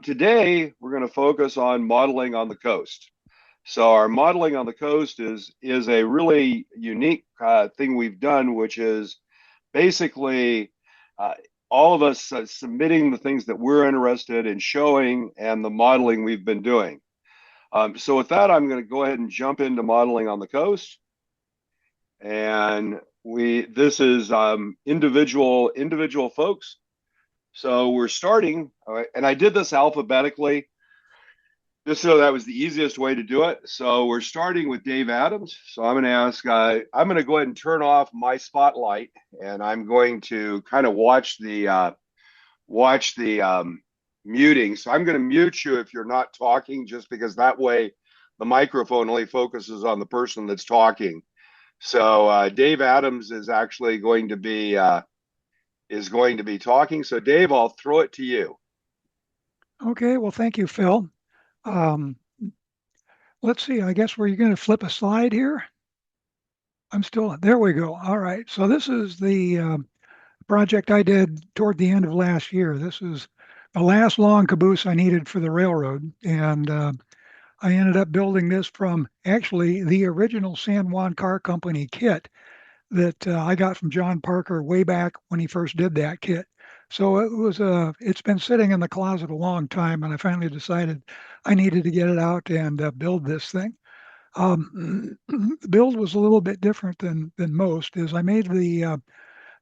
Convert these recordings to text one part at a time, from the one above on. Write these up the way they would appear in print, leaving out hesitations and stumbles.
Today, we're going to focus on modeling on the coast. So our modeling on the coast is a really unique thing we've done, which is basically uh, all of us submitting the things that we're interested in showing and the modeling we've been doing. So with that, I'm going to go ahead and jump into modeling on the coast. And this is individual folks. So we're starting, and I did this alphabetically just so that was the easiest way to do it. So we're starting with Dave Adams. So I'm going to ask, I'm going to go ahead and turn off my spotlight, and I'm going to kind of watch the muting. So I'm going to mute you if you're not talking, just because that way the microphone only focuses on the person that's talking. So Dave Adams is actually going to be talking. So Dave, I'll throw it to you. Okay, well, thank you, Phil. Um, let's see, I guess we're going to flip a slide here. There we go. All right, so this is the project I did toward the end of last year. This is the last long caboose I needed for the railroad, and I ended up building this from actually the original San Juan Car Company kit that I got from John Parker way back when he first did that kit. So it's been sitting in the closet a long time, and I finally decided I needed to get it out and build this thing. The build was a little bit different than most, is I made the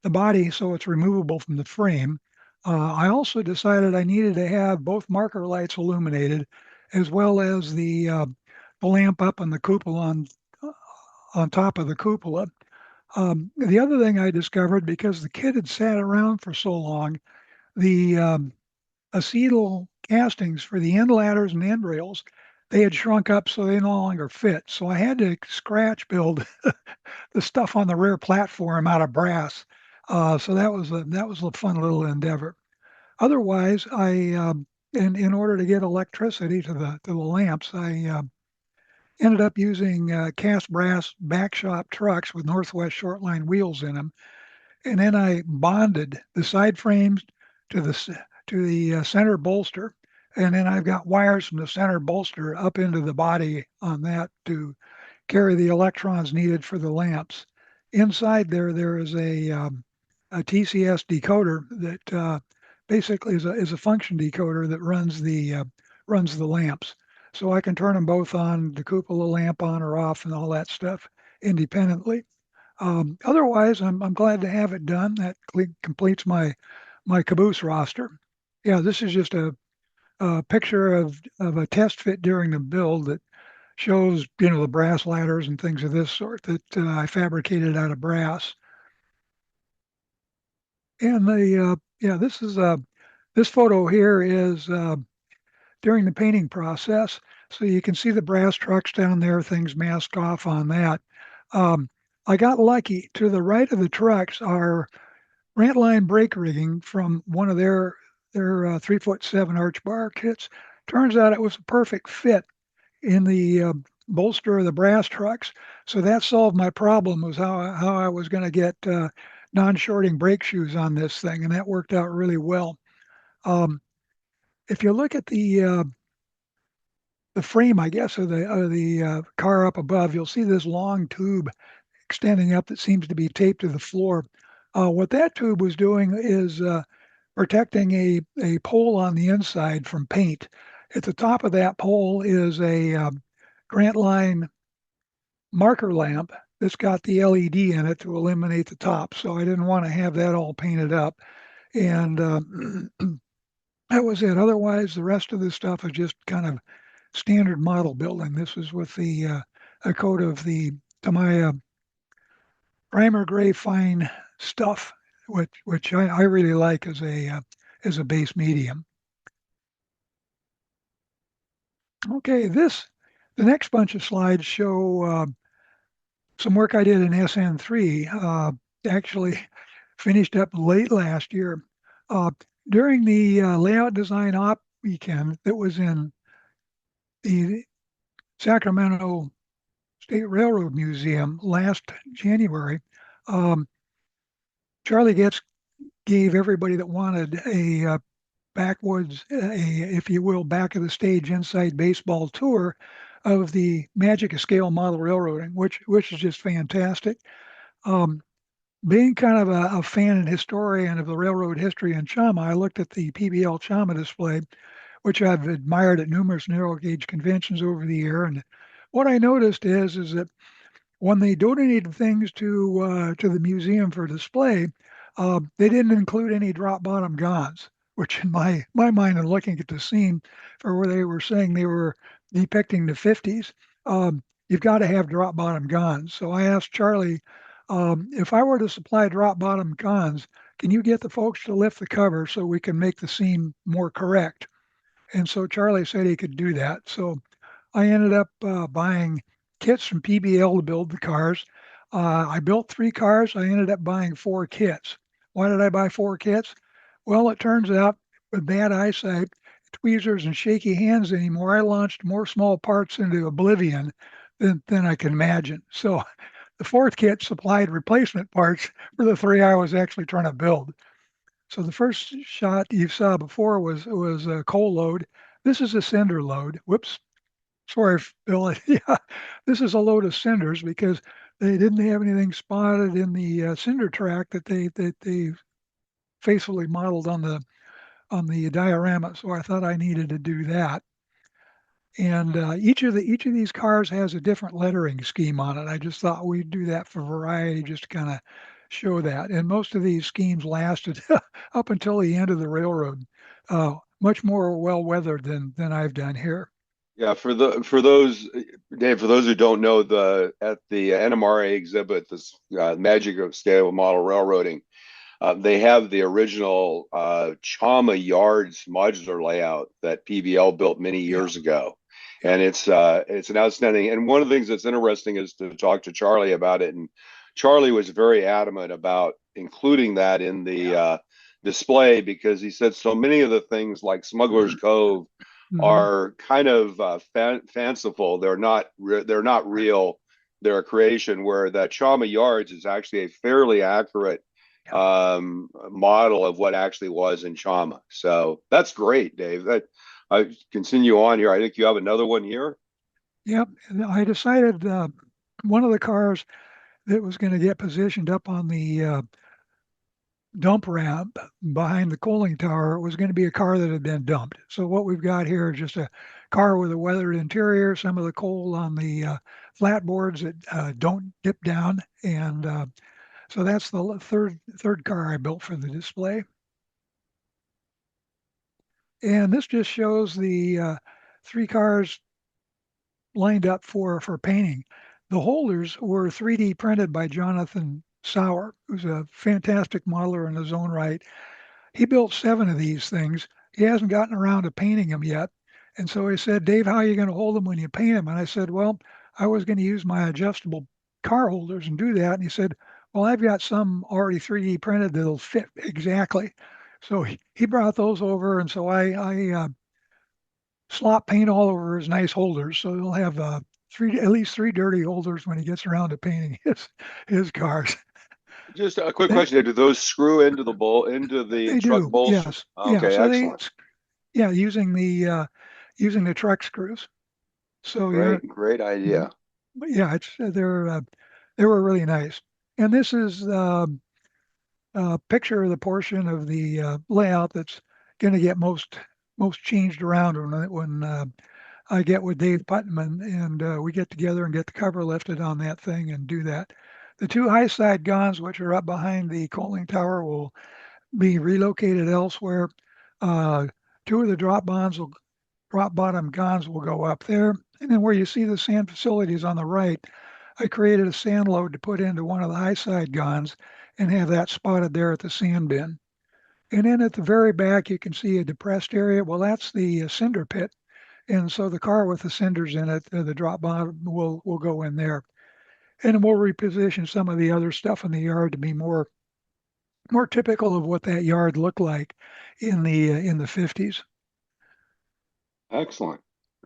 body so it's removable from the frame. I also decided I needed to have both marker lights illuminated, as well as the lamp up on the cupola on top of the cupola. The other thing I discovered, because the kit had sat around for so long, the acetal castings for the end ladders and end rails, they had shrunk up so they no longer fit. So I had to scratch build the stuff on the rear platform out of brass. So that was a fun little endeavor. Otherwise, in order to get electricity to the lamps, I ended up using cast brass back shop trucks with Northwest Shortline wheels in them, and then I bonded the side frames to the center bolster, and then I've got wires from the center bolster up into the body on that to carry the electrons needed for the lamps. Inside there is a TCS decoder that basically is a function decoder that runs the lamps. So I can turn them both on, the cupola lamp on or off, and all that stuff independently. Otherwise, I'm glad to have it done. That completes my caboose roster. Yeah, this is just a picture of a test fit during the build that shows, the brass ladders and things of this sort that I fabricated out of brass. And yeah, this photo here is during the painting process. So you can see the brass trucks down there, things masked off on that. Um, I got lucky. To the right of the trucks are Rant Line brake rigging from one of their 3'7" arch bar kits. Turns out it was a perfect fit in the bolster of the brass trucks. So that solved my problem, was how I was going to get non-shorting brake shoes on this thing, and that worked out really well. Um, if you look at the frame, I guess, of the car up above, you'll see this long tube extending up that seems to be taped to the floor. What that tube was doing is protecting a pole on the inside from paint. At the top of that pole is a Grant Line marker lamp that's got the LED in it to illuminate the top. So I didn't want to have that all painted up. And that was it. Otherwise, the rest of the stuff is just kind of standard model building. This was with a coat of the Tamiya primer gray fine stuff, which I really like as a base medium. Okay, the next bunch of slides show some work I did in SN3. Actually finished up late last year. During the layout design op weekend that was in the Sacramento State Railroad Museum last January, Charlie Getz gave everybody that wanted a backwoods, if you will, back of the stage inside baseball tour of the Magic of Scale model railroading, which is just fantastic. Um, Being kind of a fan and historian of the railroad history in Chama, I looked at the PBL Chama display, which I've admired at numerous narrow gauge conventions over the year. And what I noticed is that when they donated things to the museum for display, they didn't include any drop bottom guns, which in my mind and looking at the scene for where they were saying they were depicting the 50s, you've got to have drop bottom guns. So I asked Charlie, if I were to supply drop bottom guns, can you get the folks to lift the cover so we can make the scene more correct? And so Charlie said he could do that. So I ended up buying kits from PBL to build the cars. I built 3 cars. I ended up buying 4 kits. Why did I buy 4 kits? Well, it turns out with bad eyesight, tweezers, and shaky hands anymore, I launched more small parts into oblivion than I can imagine. So the 4th kit supplied replacement parts for the 3 I was actually trying to build. So the first shot you saw before was a coal load. This is a cinder load. Whoops, sorry, Phil. Yeah, this is a load of cinders because they didn't have anything spotted in the cinder track that they faithfully modeled on the diorama. So I thought I needed to do that. And each of these cars has a different lettering scheme on it. I just thought we'd do that for variety, just to kind of show that. And most of these schemes lasted up until the end of the railroad. Much more well weathered than I've done here. Yeah, for those Dave, for those who don't know, the at the NMRA exhibit, this Magic of Scale Model Railroading, they have the original Chama Yards modular layout that PBL built many Yeah, years ago, yeah. and it's an outstanding. And one of the things that's interesting is to talk to Charlie about it, and Charlie was very adamant about including that in the Yeah. display because he said so many of the things like Smuggler's Cove Hmm. are kind of fanciful. They're not real. They're a creation. Where that Chama Yards is actually a fairly accurate Yeah. model of what actually was in Chama. So that's great, Dave. That I continue on here. I think you have another one here. Yep. And I decided one of the cars that was going to get positioned up on the dump ramp behind the coaling tower was going to be a car that had been dumped. So what we've got here is just a car with a weathered interior, some of the coal on the flatboards that don't dip down, and so that's the third car I built for the display. And this just shows the 3 cars lined up for painting. The holders were 3D printed by Jonathan Sauer, who's a fantastic modeler in his own right. He built 7 of these things. He hasn't gotten around to painting them yet. And so he said, Dave, how are you going to hold them when you paint them? And I said, well, I was going to use my adjustable car holders and do that. And he said, well, I've got some already 3D printed that'll fit exactly. So he brought those over. And so I slop paint all over his nice holders. So he'll have at least 3 dirty holders when he gets around to painting his cars. Just a quick They, question: do those screw into the into the they truck do, bolster? yes. Yeah. Okay, So they, excellent. yeah, using the truck screws. So you're, Great mhm. idea. But yeah, it's they were really nice. And this is a picture of the portion of the layout that's going to get most changed around when I get with Dave Putnam and we get together and get the cover lifted on that thing and do that. The 2 high side guns, which are up behind the coaling tower, will be relocated elsewhere. Uh, 2 of the drop bottom guns will go up there. And then where you see the sand facilities on the right, I created a sand load to put into one of the high side guns and have that spotted there at the sand bin. And then at the very back, you can see a depressed area. Well, that's the cinder pit. And so the car with the cinders in it, the drop bottom will go in there. And we'll reposition some of the other stuff in the yard to be more typical of what that yard looked like in the 50s. Excellent.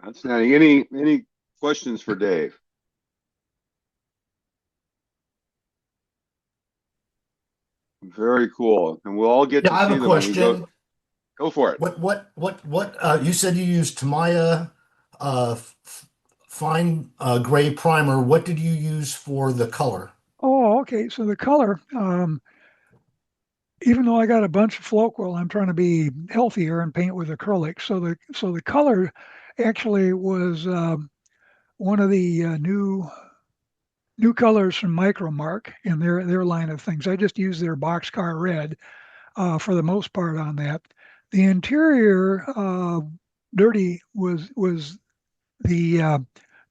Outstanding. Any questions for Dave? Very cool. And we'll all get Yeah, to I have see a them when we go. question. Go for it. You said you used Tamiya fine gray primer. What did you use for the color? Oh, okay. So the color, even though I got a bunch of Floquil, I'm trying to be healthier and paint with acrylic. So the color actually was one of the new colors from Micromark in their line of things. I just use their boxcar red for the most part on that. The interior dirty was the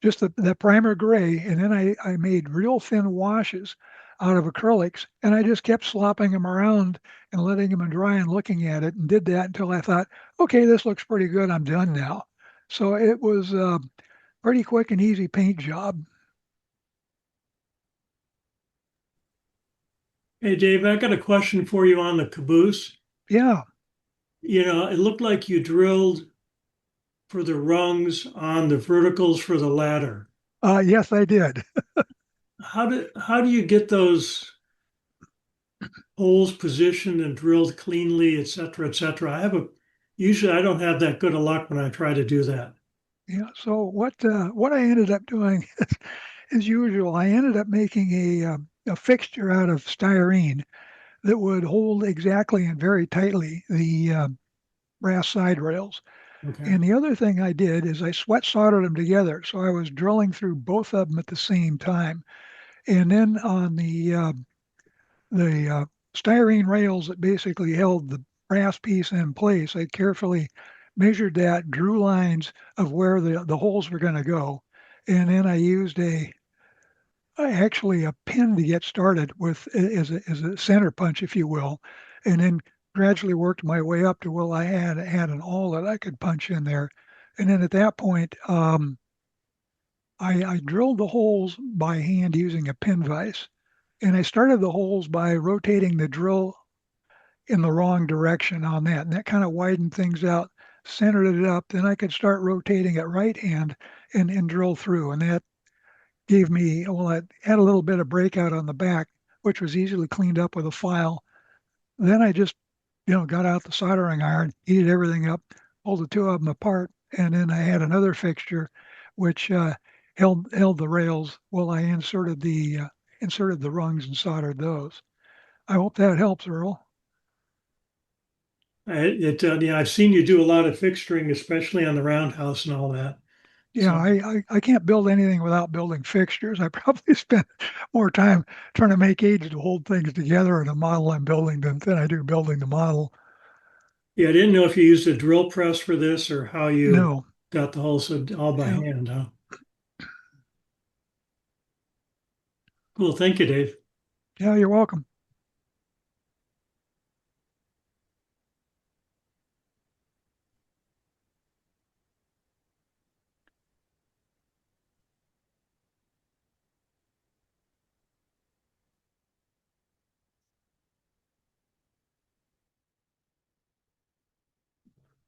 just the primer gray, and then I made real thin washes out of acrylics, and I just kept slopping them around and letting them dry and looking at it, and did that until I thought, okay, this looks pretty good. I'm done now. So it was a pretty quick and easy paint job. Hey, Dave, I got a question for you on the caboose. Yeah. It looked like you drilled for the rungs on the verticals for the ladder. Yes, I did. How do you get those holes positioned and drilled cleanly, et cetera, et cetera? Usually I don't have that good of luck when I try to do that. Yeah. So what I ended up doing, as usual, I ended up making a fixture out of styrene that would hold exactly and very tightly the brass side rails. Okay. And the other thing I did is I sweat soldered them together. So I was drilling through both of them at the same time. And then on the styrene rails that basically held the brass piece in place, I carefully measured that, drew lines of where the holes were going to go. And then I used actually a pin to get started with as a center punch, if you will, and then gradually worked my way up to, well, I had an awl that I could punch in there. And then at that point, I drilled the holes by hand using a pin vise. And I started the holes by rotating the drill in the wrong direction on that. And that kind of widened things out, centered it up. Then I could start rotating it right hand and drill through. And that gave me, well, I had a little bit of breakout on the back, which was easily cleaned up with a file. Then I just, got out the soldering iron, heated everything up, pulled the two of them apart, and then I had another fixture which held the rails while I inserted the rungs and soldered those. I hope that helps, Earl. Yeah, I've seen you do a lot of fixturing, especially on the roundhouse and all that. Yeah, So I can't build anything without building fixtures. I probably spend more time trying to make aids to hold things together in a model I'm building than I do building the model. yeah, I didn't know if you used a drill press for this or how you No, got the holes all by yeah, hand, huh? Cool. Thank you, Dave. yeah, you're welcome.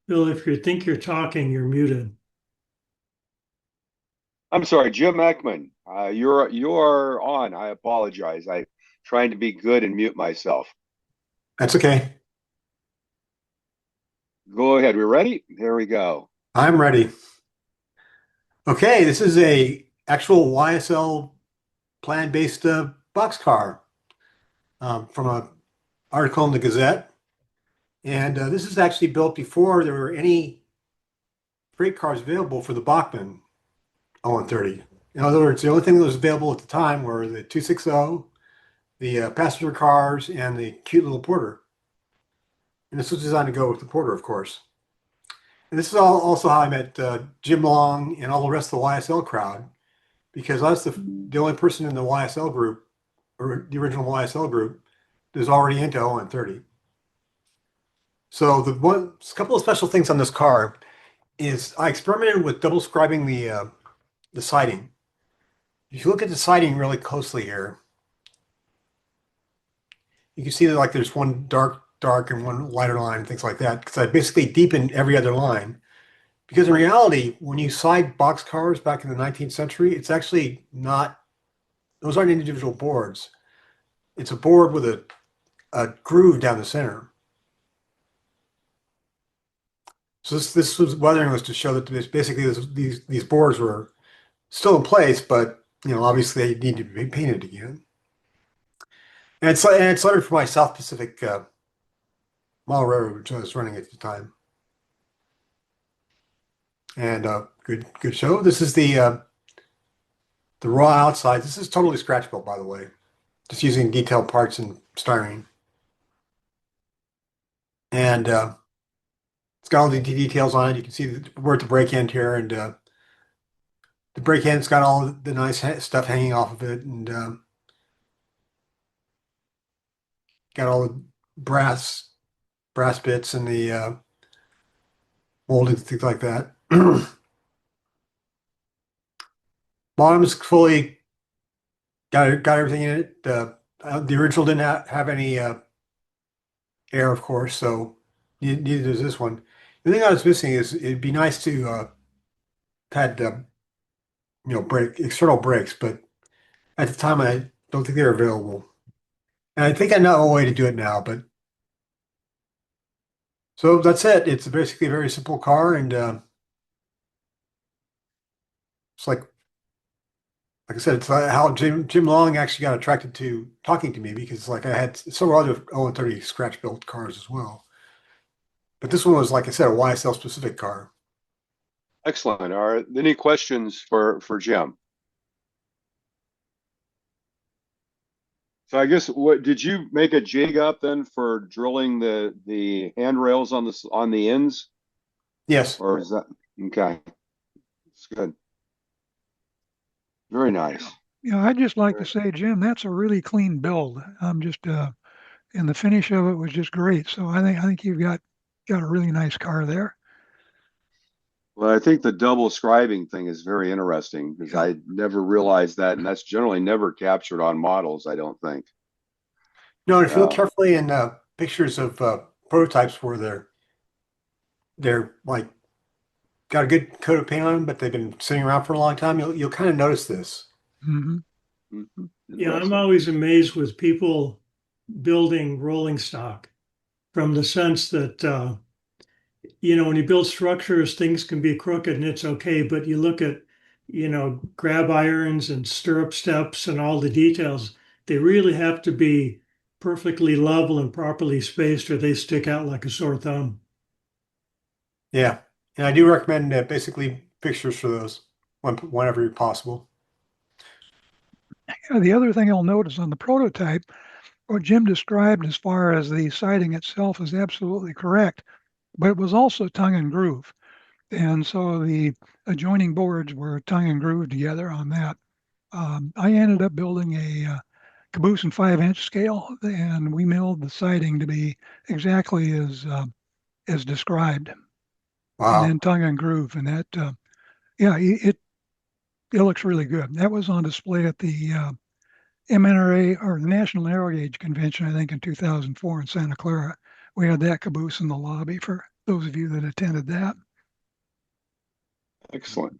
Bill, if you think you're talking, you're muted. I'm sorry, Jim Eckman. You're on. I apologize. I'm trying to be good and mute myself. That's okay. Go ahead. We're ready. Here we go. I'm ready. Okay, this is a actual YSL plan-based boxcar from an article in the Gazette. And this is actually built before there were any freight cars available for the Bachmann 0-30. In other words, the only thing that was available at the time were the 260, the passenger cars, and the cute little Porter. And this was designed to go with the Porter, of course. And this is also how I met Jim Long and all the rest of the YSL crowd, because I was the only person in the YSL group, or the original YSL group, that was already into 0-30. So a couple of special things on this car is I experimented with double scribing the siding. If you look at the siding really closely here, you can see that like there's one dark and one lighter line and things like that, because I basically deepened every other line. Because in reality, when you side box cars back in the 19th century, it's actually not, those aren't individual boards. It's a board with a groove down the center. So this was weathering was to show that basically these boards were still in place, but obviously they need to be painted again. And it's lettered for my South Pacific model railroad, which I was running at the time. And good show. This is the raw outside. This is totally scratch built, by the way, just using detailed parts and styrene. And it's got all the details on it. You can see we're at the brake end here, and the brake end's got all the nice stuff hanging off of it, and got all the brass bits and the moldings, things like that. Bottom's fully got everything in it. The original didn't have any air, of course, so neither does this one. The thing I was missing is it'd be nice to had external brakes, but at the time I don't think they were available. And I think I know a way to do it now, but so that's it. It's basically a very simple car, and it's like I said, it's how Jim Long actually got attracted to talking to me, because like I had several other 0-30 scratch built cars as well. But this one was, like I said, a YSL specific car. Excellent. Are there any questions for Jim? So I guess what did you make a jig up then for drilling the handrails on the ends? Yes. Or is that okay? It's good. Very nice. Yeah, I'd just like to say, Jim, that's a really clean build. I'm just and the finish of it was just great. So I think you've got a really nice car there. Well, I think the double scribing thing is very interesting because Yeah. I never realized that, and that's generally never captured on models, I don't think. No, if you look carefully in pictures of prototypes where they're like got a good coat of paint on them, but they've been sitting around for a long time, you'll kind of notice this. Mm-hmm. Mm-hmm. Yeah, I'm always amazed with people building rolling stock, from the sense that when you build structures, things can be crooked and it's okay, but you look at grab irons and stirrup steps and all the details, they really have to be perfectly level and properly spaced, or they stick out like a sore thumb. Yeah, and I do recommend basically pictures for those whenever possible. The other thing I'll notice on the prototype, what Jim described as far as the siding itself is absolutely correct, but it was also tongue and groove. And so the adjoining boards were tongue and groove together on that. I ended up building a caboose and 5-inch scale, and we milled the siding to be exactly as described, and Wow. then tongue and groove, and that yeah, it looks really good. That was on display at the NMRA, or the National Narrow Gauge Convention, I think in 2004 in Santa Clara. We had that caboose in the lobby for those of you that attended that. Excellent.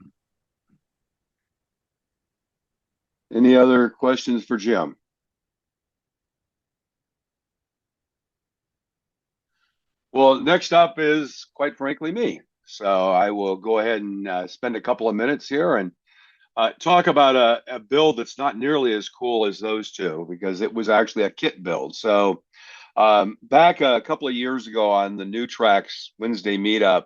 Any other questions for Jim? Well, next up is, quite frankly, me. So I will go ahead and spend a couple of minutes here and talk about a build that's not nearly as cool as those two, because it was actually a kit build. So back a couple of years ago on the New Tracks Wednesday meetup,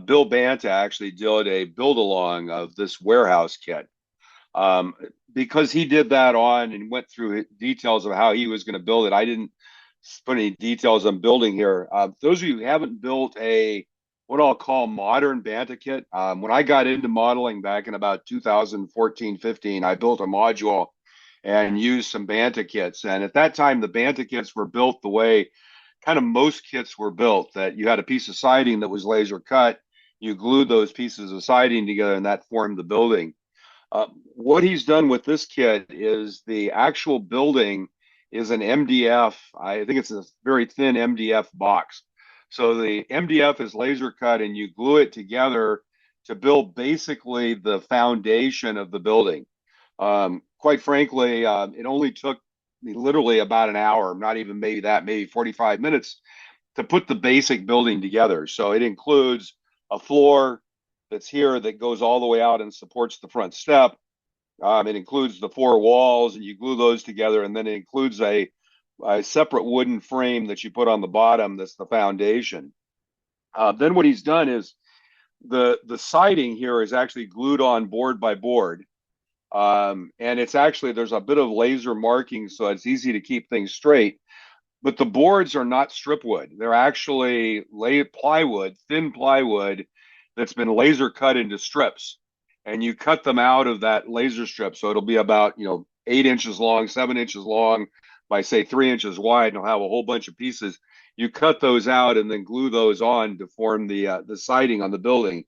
Bill Banta actually did a build along of this warehouse kit. Because he did that on and went through details of how he was going to build it, I didn't put any details on building here. Those of you who haven't built what I'll call modern Banta kit, when I got into modeling back in about 2014, 15, I built a module and used some Banta kits. And at that time, the Banta kits were built the way kind of most kits were built, that you had a piece of siding that was laser cut, you glued those pieces of siding together, and that formed the building. What he's done with this kit is the actual building is an MDF. I think it's a very thin MDF box. So the MDF is laser cut and you glue it together to build basically the foundation of the building. Quite frankly, it only took me literally about an hour, not even maybe 45 minutes to put the basic building together. So it includes a floor that's here that goes all the way out and supports the front step. It includes the 4 walls, and you glue those together, and then it includes a separate wooden frame that you put on the bottom that's the foundation. Then what he's done is the siding here is actually glued on board by board. And it's actually, there's a bit of laser marking, so it's easy to keep things straight. But the boards are not strip wood. They're actually plywood, thin plywood that's been laser cut into strips. And you cut them out of that laser strip. So it'll be about, 8 inches long, 7 inches long by say 3 inches wide, and it'll have a whole bunch of pieces. You cut those out and then glue those on to form the siding on the building.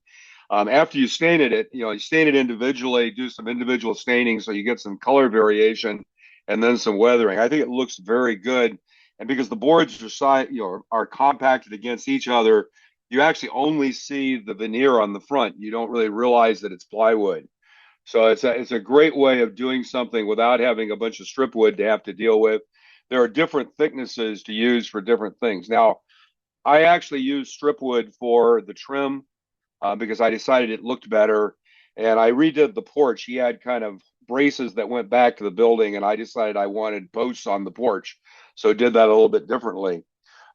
After you stain it, you stain it individually, do some individual staining so you get some color variation and then some weathering. I think it looks very good. And because the boards are compacted against each other, you actually only see the veneer on the front. You don't really realize that it's plywood. So it's a great way of doing something without having a bunch of strip wood to have to deal with. There are different thicknesses to use for different things. Now, I actually use strip wood for the trim because I decided it looked better. And I redid the porch. He had kind of braces that went back to the building, and I decided I wanted posts on the porch. So did that a little bit differently.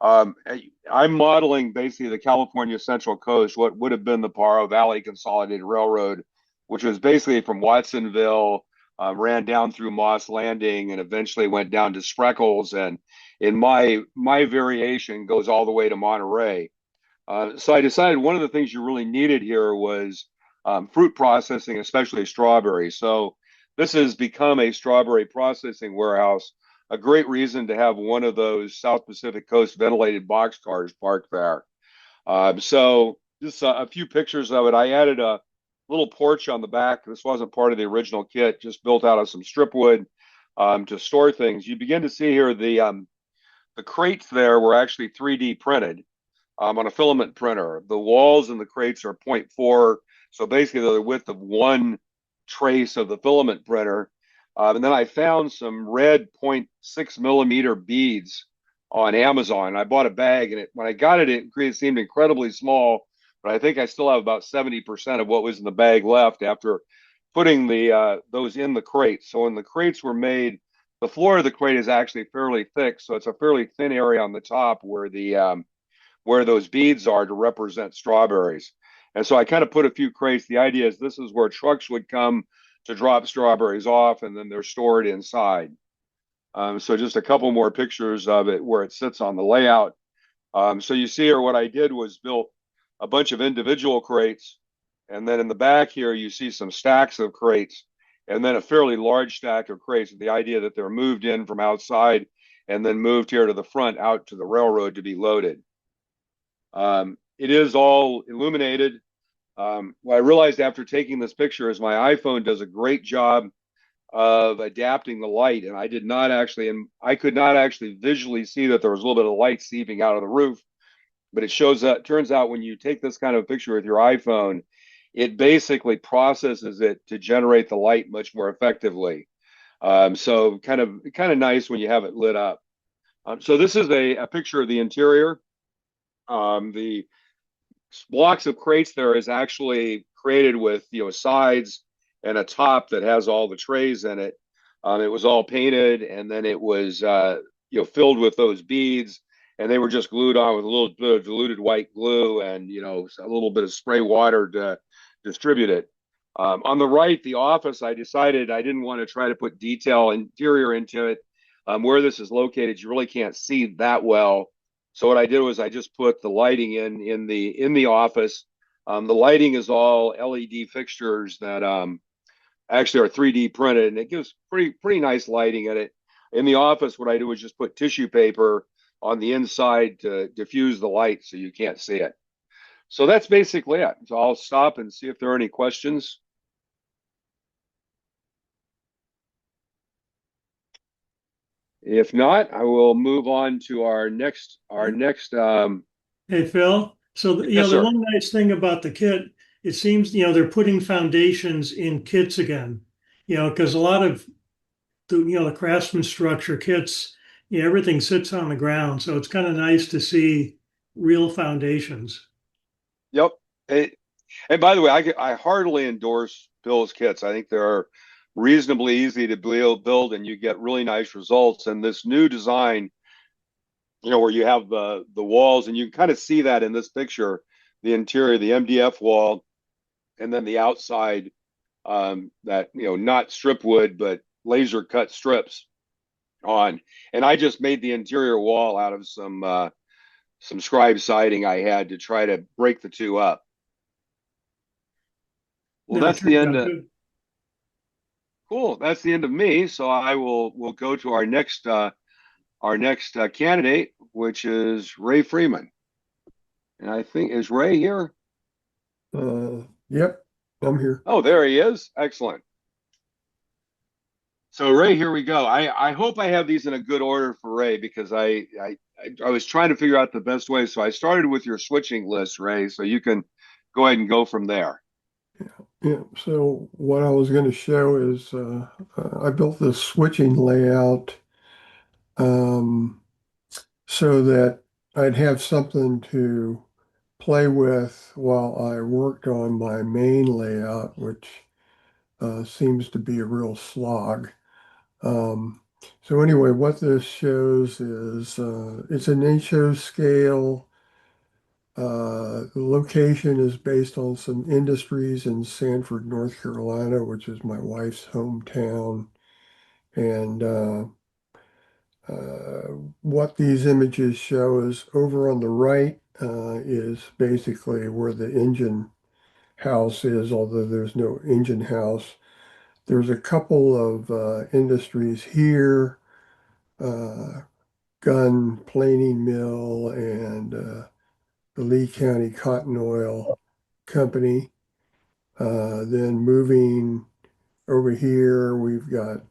I'm modeling basically the California Central Coast, what would have been the Paro Valley Consolidated Railroad, which was basically from Watsonville, ran down through Moss Landing, and eventually went down to Spreckles. And in my variation goes all the way to Monterey. So I decided one of the things you really needed here was fruit processing, especially strawberries. So this has become a strawberry processing warehouse. A great reason to have one of those South Pacific Coast ventilated boxcars parked there. So just a few pictures of it. I added a little porch on the back. This wasn't part of the original kit, just built out of some strip wood to store things. You begin to see here the crates there were actually 3D printed on a filament printer. The walls in the crates are 0.4, so basically they're the width of one trace of the filament printer. And then I found some red 0.6 millimeter beads on Amazon. I bought a bag, and when I got it, it seemed incredibly small, but I think I still have about 70% of what was in the bag left after putting those in the crates. So when the crates were made, the floor of the crate is actually fairly thick, so it's a fairly thin area on the top where those beads are to represent strawberries. And so I kind of put a few crates. The idea is this is where trucks would come to drop strawberries off, and then they're stored inside. So just a couple more pictures of it where it sits on the layout. So you see here what I did was built a bunch of individual crates, and then in the back here you see some stacks of crates, and then a fairly large stack of crates with the idea that they're moved in from outside and then moved here to the front out to the railroad to be loaded. It is all illuminated. What I realized after taking this picture is my iPhone does a great job of adapting the light, and I could not actually visually see that there was a little bit of light seeping out of the roof, but turns out when you take this kind of picture with your iPhone, it basically processes it to generate the light much more effectively. So kind of nice when you have it lit up. So this is a picture of the interior. The blocks of crates there is actually created with sides and a top that has all the trays in it. It was all painted, and then it was filled with those beads, and they were just glued on with a little bit of diluted white glue and a little bit of spray water to distribute it. On the right, the office, I decided I didn't want to try to put detail interior into it. Where this is located, you really can't see that well. So what I did was I just put the lighting in the office. The lighting is all LED fixtures that actually are 3D printed, and it gives pretty nice lighting in it. In the office, what I do is just put tissue paper on the inside to diffuse the light so you can't see it. So that's basically it. So I'll stop and see if there are any questions. If not, I will move on to our next. Hey, Phil. So, Yes, the sir. one nice thing about the kit, it seems, they're putting foundations in kits again, because a lot of the Craftsman structure kits, everything sits on the ground. So it's kind of nice to see real foundations. Yep. It, and by the way, I heartily endorse Bill's kits. I think they're reasonably easy to build, and you get really nice results. And this new design, where you have the walls, and you can kind of see that in this picture, the interior, the MDF wall, and then the outside, that not strip wood but laser cut strips on. And I just made the interior wall out of some scribe siding I had to try to break the two up. Well, Never that's the turned end out of good. cool. That's the end of me. So we'll go to our next candidate, which is Ray Freeman. And I think, is Ray here? Yep, I'm here. Oh, there he is. Excellent. So Ray, here we go. I hope I have these in a good order for Ray, because I was trying to figure out the best way. So I started with your switching list, Ray, so you can go ahead and go from there. Yeah, so what I was going to show is I built this switching layout um, so that I'd have something to play with while I worked on my main layout, which seems to be a real slog. Um, so anyway, what this shows is it's an HO scale. The location is based on some industries in Sanford, North Carolina, which is my wife's hometown. And what these images show is over on the right is basically where the engine house is, although there's no engine house. There's a couple of industries here, uh, gun planing mill and the Lee County Cotton Oil Company. Then moving over here, we've got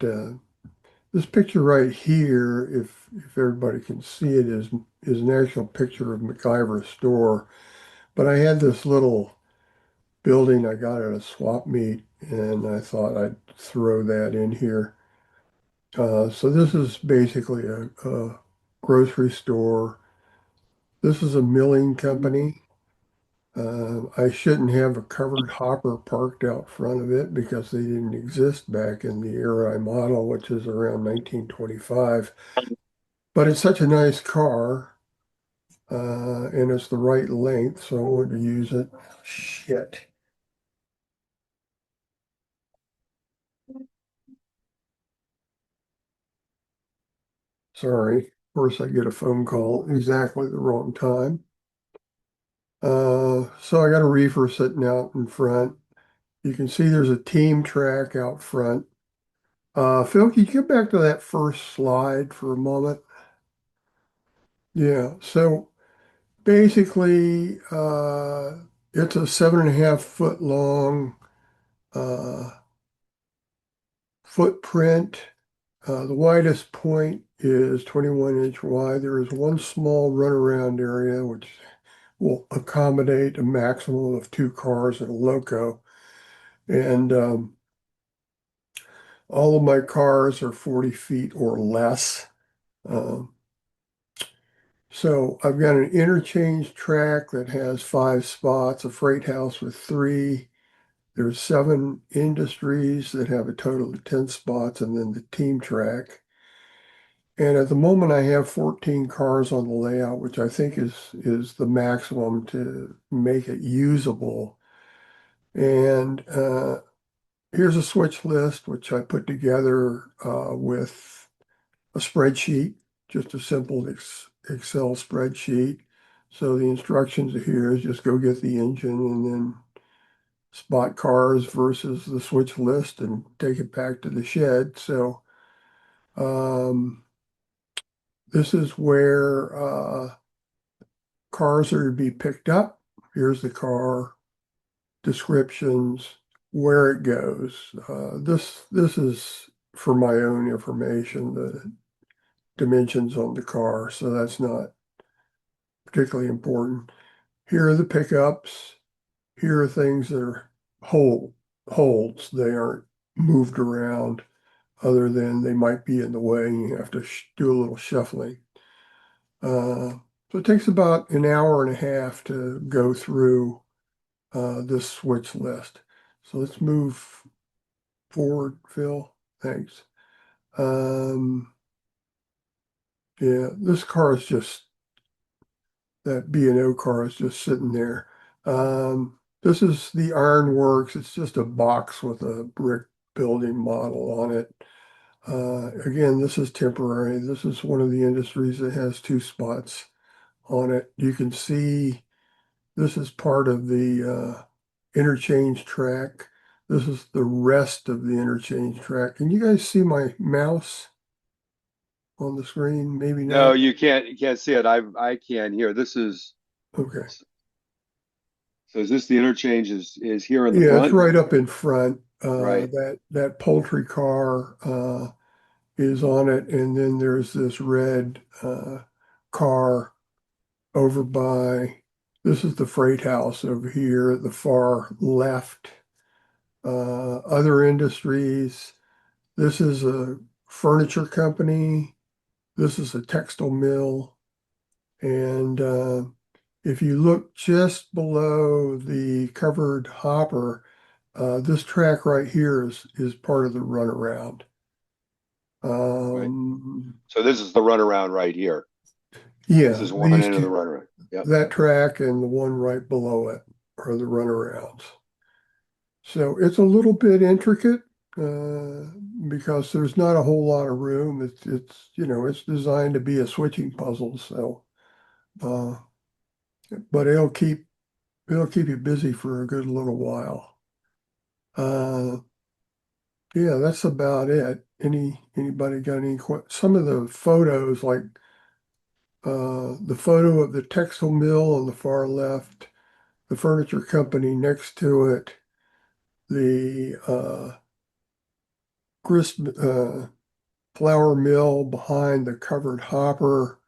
this picture right here. If everybody can see it, is an actual picture of MacIver's store. But I had this little building I got at a swap meet, and I thought I'd throw that in here. So this is basically a grocery store. This is a milling company. I shouldn't have a covered hopper parked out front of it because they didn't exist back in the era I model, which is around 1925. But it's such a nice car, and it's the right length, so I wanted to use it. Shit. Sorry. Of course, I get a phone call exactly the wrong time. So I got a reefer sitting out in front. You can see there's a team track out front. Phil, can you get back to that first slide for a moment? Yeah, so basically, it's a 7.5 foot long uh, footprint. The widest point is 21-inch wide. There is one small runaround area which will accommodate a maximum of 2 cars at a loco. And all of my cars are 40 feet or less. So I've got an interchange track that has 5 spots, a freight house with 3. There's 7 industries that have a total of 10 spots, and then the team track. And at the moment, I have 14 cars on the layout, which I think is the maximum to make it usable. And here's a switch list, which I put together with a spreadsheet, just a simple Excel spreadsheet. So the instructions here is just go get the engine and then spot cars versus the switch list and take it back to the shed. So this is where cars are to be picked up. Here's the car, descriptions, where it goes. This is for my own information, the dimensions on the car, so that's not particularly important. Here are the pickups. Here are things that are holds. They aren't moved around other than they might be in the way and you have to do a little shuffling. So it takes about an hour and a half to go through this switch list. So let's move forward, Phil. Thanks. Yeah, this car is just, that B&O car is just sitting there. This is the Ironworks. It's just a box with a brick building model on it. Again, this is temporary. This is one of the industries that has two spots on it. You can see this is part of the interchange track. This is the rest of the interchange track. Can you guys see my mouse on the screen? Maybe No, not. you can't see it. I can here. This is Okay. so is this the interchange is here in the Yeah, it's front? right up in front. Right. That poultry car is on it, and then there's this red car over by. This is the freight house over here at the far left. Other industries. This is a furniture company. This is a textile mill, and if you look just below the covered hopper. This track right here is part of the runaround. Right. So this is the runaround right here. This Yeah, is one these end of the two, runaround. Yep. that track and the one right below it are the runarounds. So it's a little bit intricate because there's not a whole lot of room. It's designed to be a switching puzzle. So, uh, but it'll keep you busy for a good little while. Yeah, that's about it. Anybody got any some of the photos, like the photo of the textile mill on the far left, the furniture company next to it, the grist flour mill behind the covered hopper,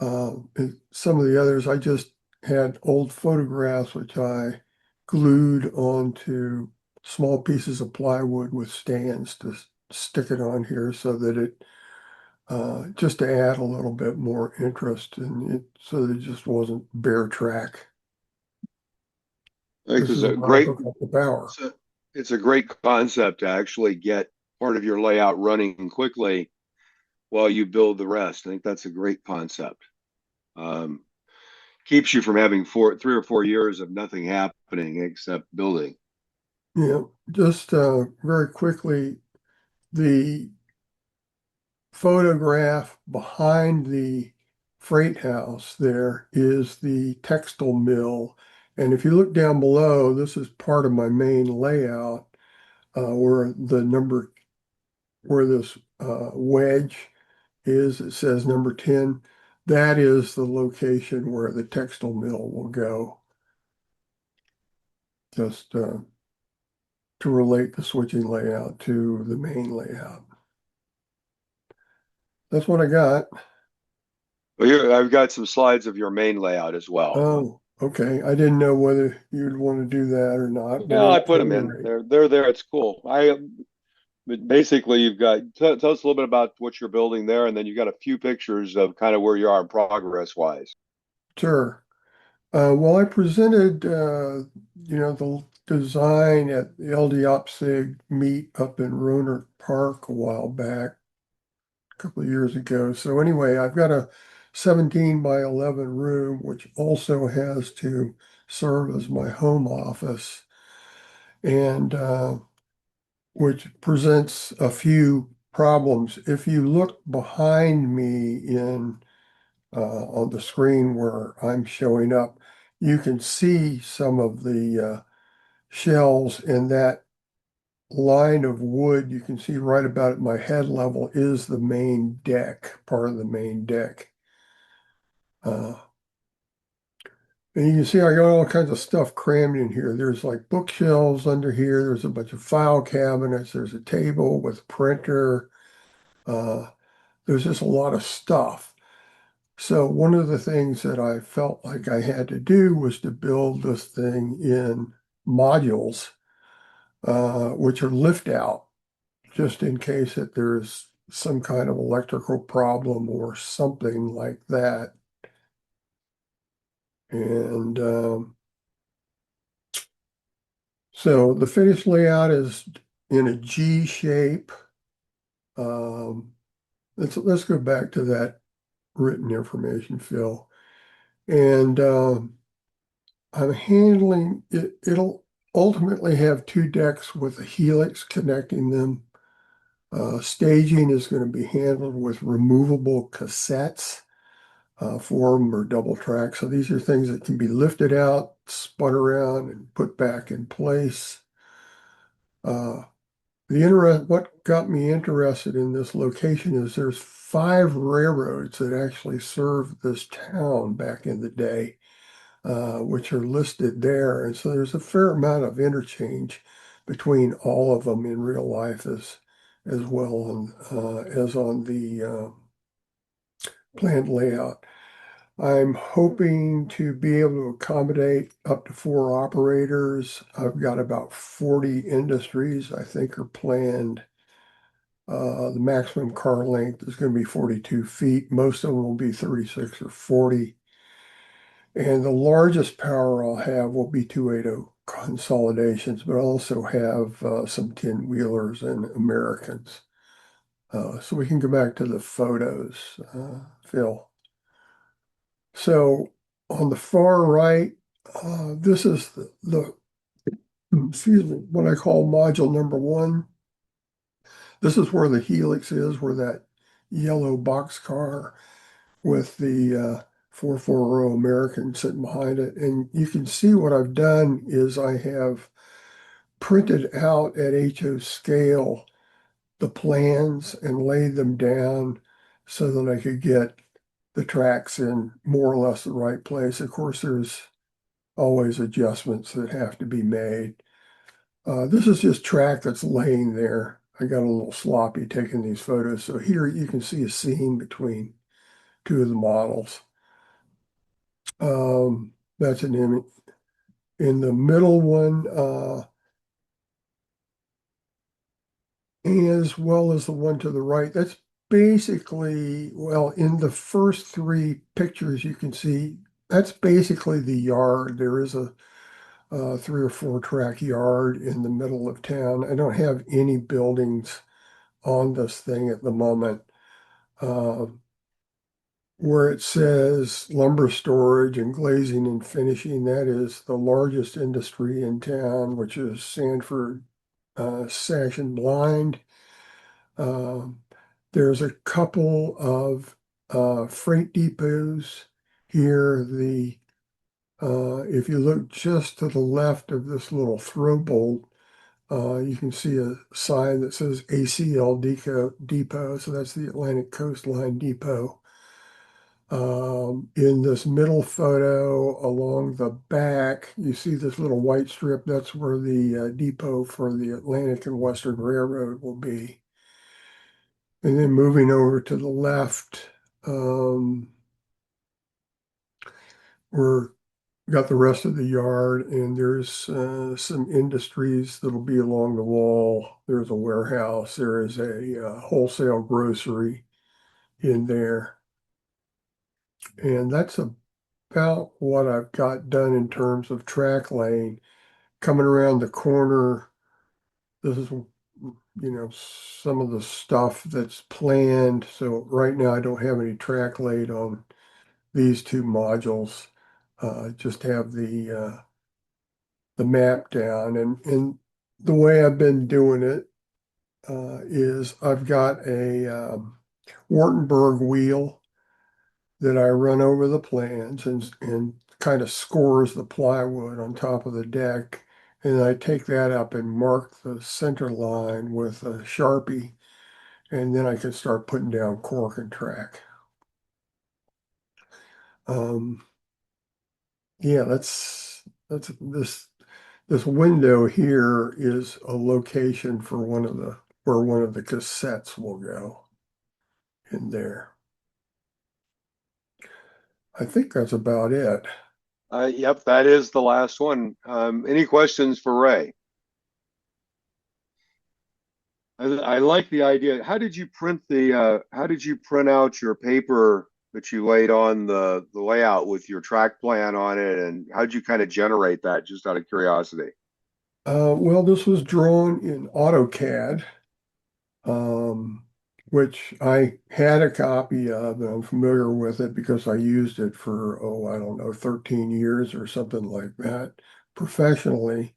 and some of the others. I just had old photographs which I glued onto small pieces of plywood with stands to stick it on here so that it just to add a little bit more interest in it so that it just wasn't bare track. I think This this is is a where I great hook up the power. it's a great concept to actually get part of your layout running quickly while you build the rest. I think that's a great concept. Um, Keeps you from having 3 or 4 years of nothing happening except building. Yeah, just very quickly, the photograph behind the freight house there is the textile mill. And if you look down below, this is part of my main layout where this wedge is, it says number 10. That is the location where the textile mill will go. Just to relate the switching layout to the main layout. That's what I got. Well, here I've got some slides of your main layout as well. Oh, okay. I didn't know whether you'd want to do that or not, but Yeah, I at put them any in. rate, They're there. It's cool. But basically you've got tell us a little bit about what you're building there, and then you got a few pictures of kind of where you are progress wise. sure. Well, I presented, the design at the LDOPSIG meet up in Rohnert Park a while back, a couple of years ago. So anyway, I've got a 17 by 11 room, which also has to serve as my home office, and which presents a few problems. If you look behind me on the screen where I'm showing up, you can see some of the shells, and that line of wood you can see right about at my head level is the main deck, part of the main deck. And you can see I got all kinds of stuff crammed in here. There's like bookshelves under here. There's a bunch of file cabinets. There's a table with a printer. Uh, there's just a lot of stuff. So one of the things that I felt like I had to do was to build this thing in modules, which are lift out, just in case that there's some kind of electrical problem or something like that. And So the finished layout is in a G shape. Let's go back to that written information, Phil. And I'm handling it. It'll ultimately have two decks with a helix connecting them. Staging is going to be handled with removable cassettes, form or double track. So these are things that can be lifted out, spun around, and put back in place. What got me interested in this location is there's 5 railroads that actually served this town back in the day, which are listed there. And so there's a fair amount of interchange between all of them in real life as well as on the planned layout. I'm hoping to be able to accommodate up to 4 operators. I've got about 40 industries I think are planned. The maximum car length is going to be 42 feet. Most of them will be 36 or 40. And the largest power I'll have will be 280 consolidations, but I'll also have some 10-wheelers and Americans. So we can go back to the photos, Phil. So on the far right, this is excuse me, what I call module number 1. This is where the helix is, where that yellow boxcar with the 440 American sitting behind it. And you can see what I've done is I have printed out at HO scale the plans and laid them down so that I could get the tracks in more or less the right place. Of course, there's always adjustments that have to be made. This is just track that's laying there. I got a little sloppy taking these photos. So here you can see a seam between 2 of the models. That's an image. In the middle one, as well as the one to the right, that's basically, well, in the first 3 pictures you can see, that's basically the yard. There is a 3 or 4 track yard in the middle of town. I don't have any buildings on this thing at the moment. Where it says lumber storage and glazing and finishing, that is the largest industry in town, which is Sanford Sash and Blind. There's a couple of freight depots here. If you look just to the left of this little throw bolt, you can see a sign that says ACL Depot. So that's the Atlantic Coast Line Depot. In this middle photo along the back, you see this little white strip. That's where the depot for the Atlantic and Western Railroad will be. And then moving over to the left, we're got the rest of the yard, and there's some industries that'll be along the wall. There's a warehouse. There is a wholesale grocery in there. And that's about what I've got done in terms of track lane. Coming around the corner, this is, some of the stuff that's planned. So right now I don't have any track laid on these 2 modules. Just have the map down. And the way I've been doing it is I've got a Wartenberg wheel that I run over the plans and kind of scores the plywood on top of the deck. And I take that up and mark the center line with a Sharpie. And then I can start putting down cork and track. Yeah, that's this window here is a location for where one of the cassettes will go in there. I think that's about it. Yep, that is the last one. Any questions for Ray? I like the idea. How did you print out your paper that you laid on the layout with your track plan on it, and how did you kind of generate that, just out of curiosity? Well, this was drawn in AutoCAD, um, which I had a copy of, and I'm familiar with it because I used it for, oh, I don't know, 13 years or something like that professionally.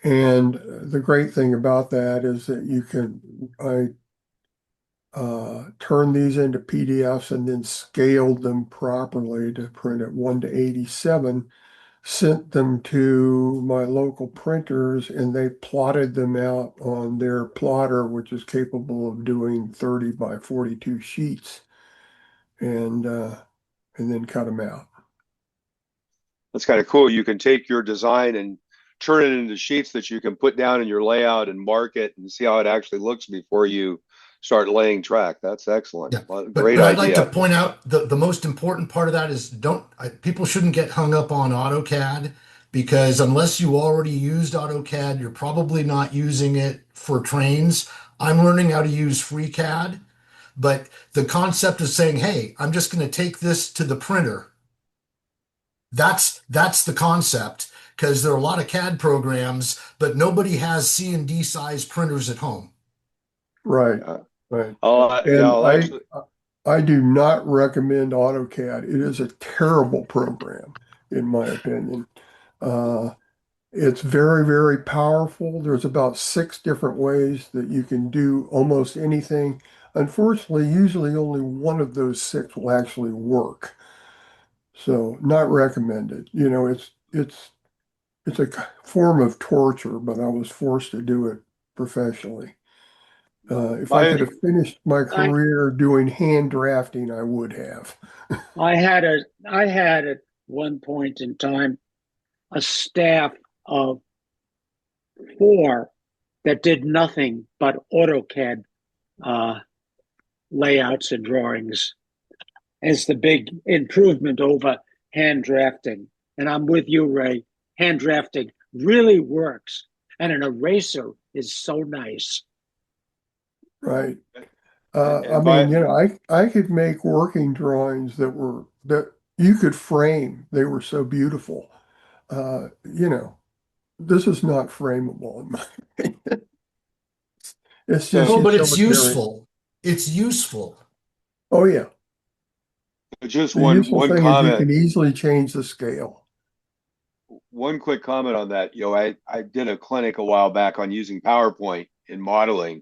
And the great thing about that is that I turned these into PDFs and then scaled them properly to print at 1:87, sent them to my local printers, and they plotted them out on their plotter, which is capable of doing 30 by 42 sheets, and uh, and then cut them out. That's kind of cool. You can take your design and turn it into sheets that you can put down in your layout and mark it and see how it actually looks before you start laying track. That's excellent. Yeah, Well, but great I'd like to idea. point out the most important part of that is people shouldn't get hung up on AutoCAD, because unless you already used AutoCAD, you're probably not using it for trains. I'm learning how to use FreeCAD, but the concept of saying, "Hey, I'm just going to take this to the printer," that's the concept, because there are a lot of CAD programs, but nobody has C&D size printers at home. Right, Uh, right. yeah, And I'll actually. I do not recommend AutoCAD. It is a terrible program, in my opinion. Uh, it's very, very powerful. There's about 6 different ways that you can do almost anything. Unfortunately, usually only one of those 6 will actually work. So not recommended. It's a form of torture, but I was forced to do it professionally. If I My could have finished my I career doing hand drafting, I would have. I had at one point in time a staff of 4 that did nothing but AutoCAD uh, layouts and drawings as the big improvement over hand drafting. And I'm with you, Ray. Hand drafting really works, and an eraser is so nice. Right. I and mean, by I could make working drawings that you could frame. They were so beautiful. This is not frameable in my opinion. It's just so No, but it's utilitarian. useful. It's useful. Oh yeah. just The one useful one thing is you comment, can easily change the scale. one quick comment on that. I did a clinic a while back on using PowerPoint in modeling.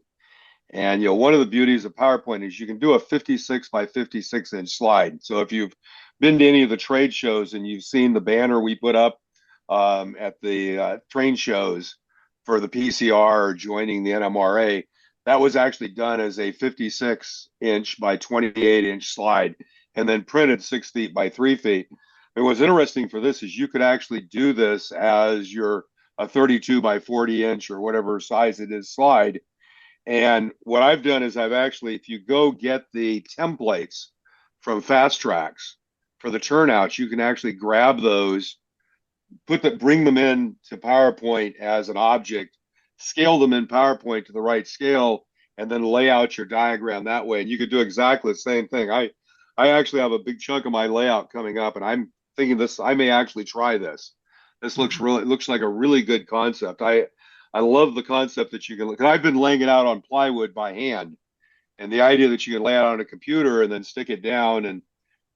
And one of the beauties of PowerPoint is you can do a 56 by 56-inch slide. So if you've been to any of the trade shows and you've seen the banner we put up at the train shows for the PCR joining the NMRA, that was actually done as a 56-inch by 28-inch slide and then printed 6 feet by 3 feet. And what's interesting for this is you could actually do this as your a 32 by 40-inch or whatever size it is slide. And what I've done is I've actually, if you go get the templates from Fast Tracks for the turnouts, you can actually grab those, bring them in to PowerPoint as an object, scale them in PowerPoint to the right scale, and then lay out your diagram that way. And you could do exactly the same thing. I actually have a big chunk of my layout coming up, and I'm thinking I may actually try this. This looks like a really good concept. I love the concept that you can look. I've been laying it out on plywood by hand, and the idea that you can lay it out on a computer and then stick it down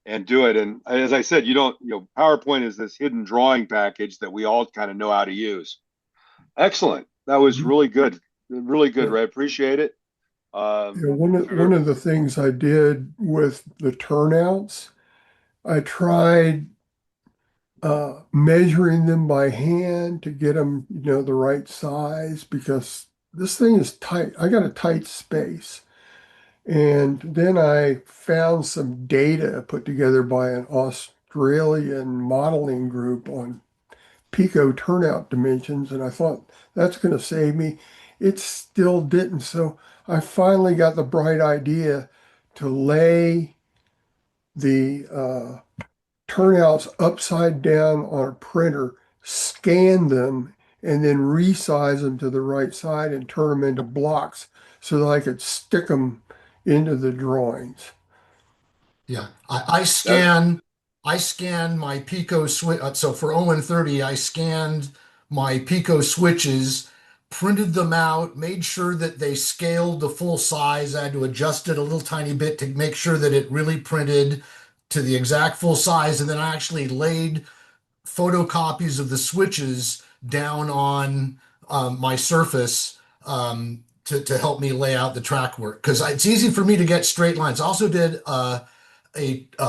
and do it. And as I said, PowerPoint is this hidden drawing package that we all kind of know how to use. Excellent. That was really good, Yeah. Ray. Appreciate it. One of the things I did with the turnouts, I tried measuring them by hand to get them, the right size because this thing is tight. I got a tight space. And then I found some data put together by an Australian modeling group on pico turnout dimensions, and I thought that's going to save me. It still didn't. So I finally got the bright idea to lay the turnouts upside down on a printer, scan them, and then resize them to the right side and turn them into blocks so that I could stick them into the drawings. Yeah, that I scan my Pico switch. So for 0 and 30, I scanned my Pico switches, printed them out, made sure that they scaled the full size. I had to adjust it a little tiny bit to make sure that it really printed to the exact full size. And then I actually laid photocopies of the switches down on my Surface to help me lay out the track work. Because it's easy for me to get straight lines. I also did a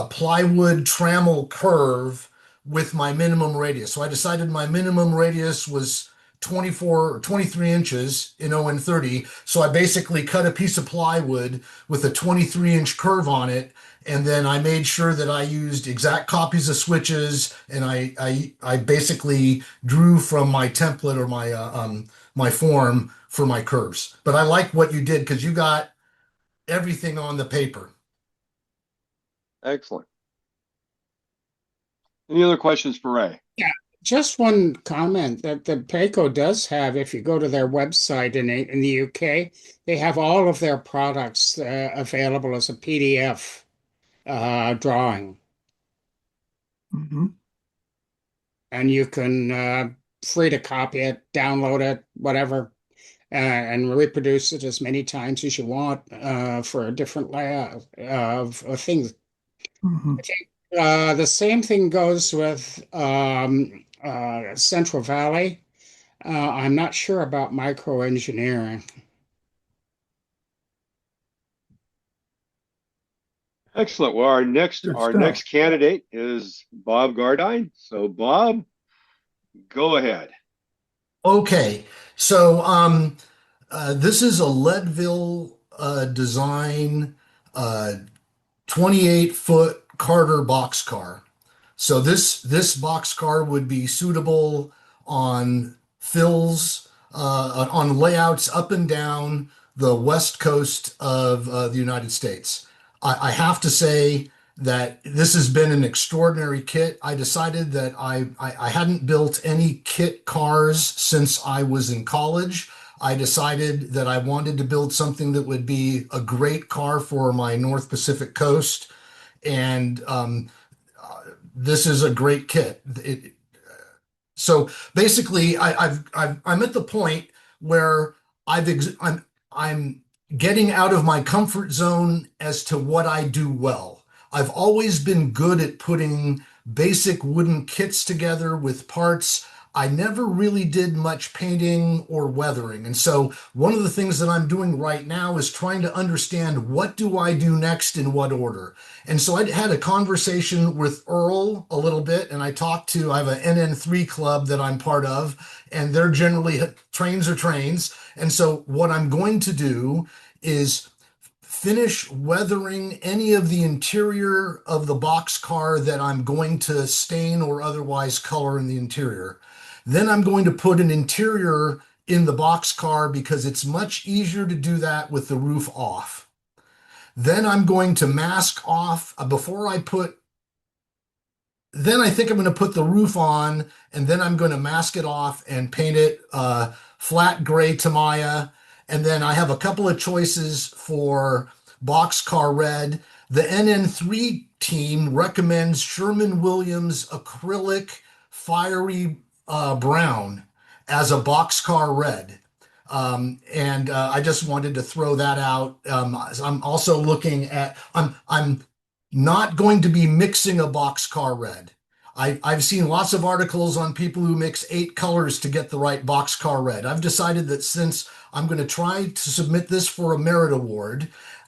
plywood trammel curve with my minimum radius. So I decided my minimum radius was 24 or 23 inches in ON30. So I basically cut a piece of plywood with a 23-inch curve on it. And then I made sure that I used exact copies of switches, and I basically drew from my template or my form for my curves. But I like what you did because you got everything on the paper. Excellent. Any other questions for Ray? Yeah, just one comment that the Payco does have, if you go to their website in the UK, they have all of their products available as a PDF drawing. Mm-hmm. And you can free to copy it, download it, whatever, and reproduce it as many times as you want for a different layout of things. Mm-hmm. I think the same thing goes with Central Valley. I'm not sure about microengineering. Excellent. Well, our Good next stuff. candidate is Bab Gardyne. So Bob, go ahead. Okay, so this is a Leadville design 28-foot Carter boxcar. So this boxcar would be suitable on fills, on layouts up and down the west coast of the United States. I have to say that this has been an extraordinary kit. I decided that I hadn't built any kit cars since I was in college. I decided that I wanted to build something that would be a great car for my North Pacific coast. And this is a great kit. So basically, I'm at the point where I'm getting out of my comfort zone as to what I do well. I've always been good at putting basic wooden kits together with parts. I never really did much painting or weathering. And so one of the things that I'm doing right now is trying to understand, what do I do next in what order? And so I had a conversation with Earl a little bit, and I have an NN3 club that I'm part of, and they're generally trains are trains. And so what I'm going to do is finish weathering any of the interior of the boxcar that I'm going to stain or otherwise color in the interior. Then I'm going to put an interior in the boxcar because it's much easier to do that with the roof off. Then I'm going to mask off then I think I'm going to put the roof on, and then I'm going to mask it off and paint it flat gray Tamiya. And then I have a couple of choices for boxcar red. The NN3 team recommends Sherman-Williams acrylic fiery brown as a boxcar red. And I just wanted to throw that out. I'm also looking at, I'm not going to be mixing a boxcar red. I've seen lots of articles on people who mix 8 colors to get the right boxcar red. I've decided that since I'm going to try to submit this for a merit award,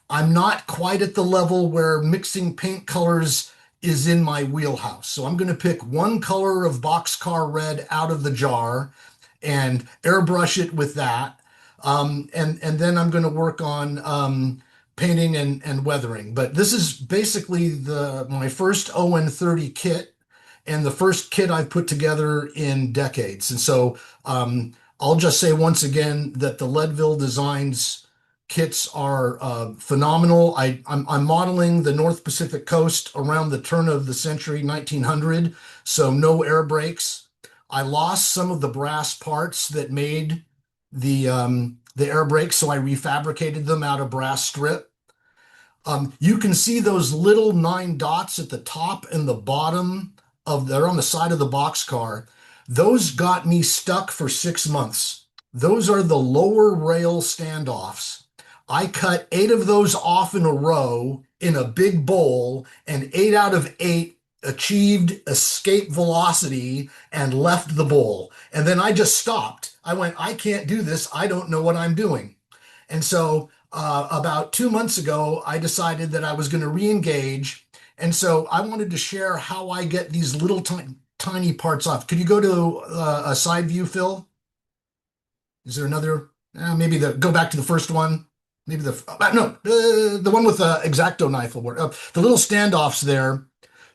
I'm not quite at the level where mixing paint colors is in my wheelhouse. So I'm going to pick one color of boxcar red out of the jar and airbrush it with that. And then I'm going to work on painting and weathering. But this is basically my first ON30 kit, and the first kit I've put together in decades. And so I'll just say once again that the Leadville Designs kits are phenomenal. I'm modeling the North Pacific coast around the turn of the century, 1900, so no air brakes. I lost some of the brass parts that made the air brakes, so I refabricated them out of brass strip. You can see those little 9 dots at the top and the bottom they're on the side of the boxcar. Those got me stuck for 6 months. Those are the lower rail standoffs. I cut 8 of those off in a row in a big bowl, and 8 out of 8 achieved escape velocity and left the bowl. And then I just stopped. I went, I can't do this. I don't know what I'm doing. And so about 2 months ago, I decided that I was going to re-engage. And so I wanted to share how I get these little tiny parts off. Could you go to a side view, Phil? Is there another? Maybe go back to the first one. Maybe the one with the X-Acto knife will work. The little standoffs there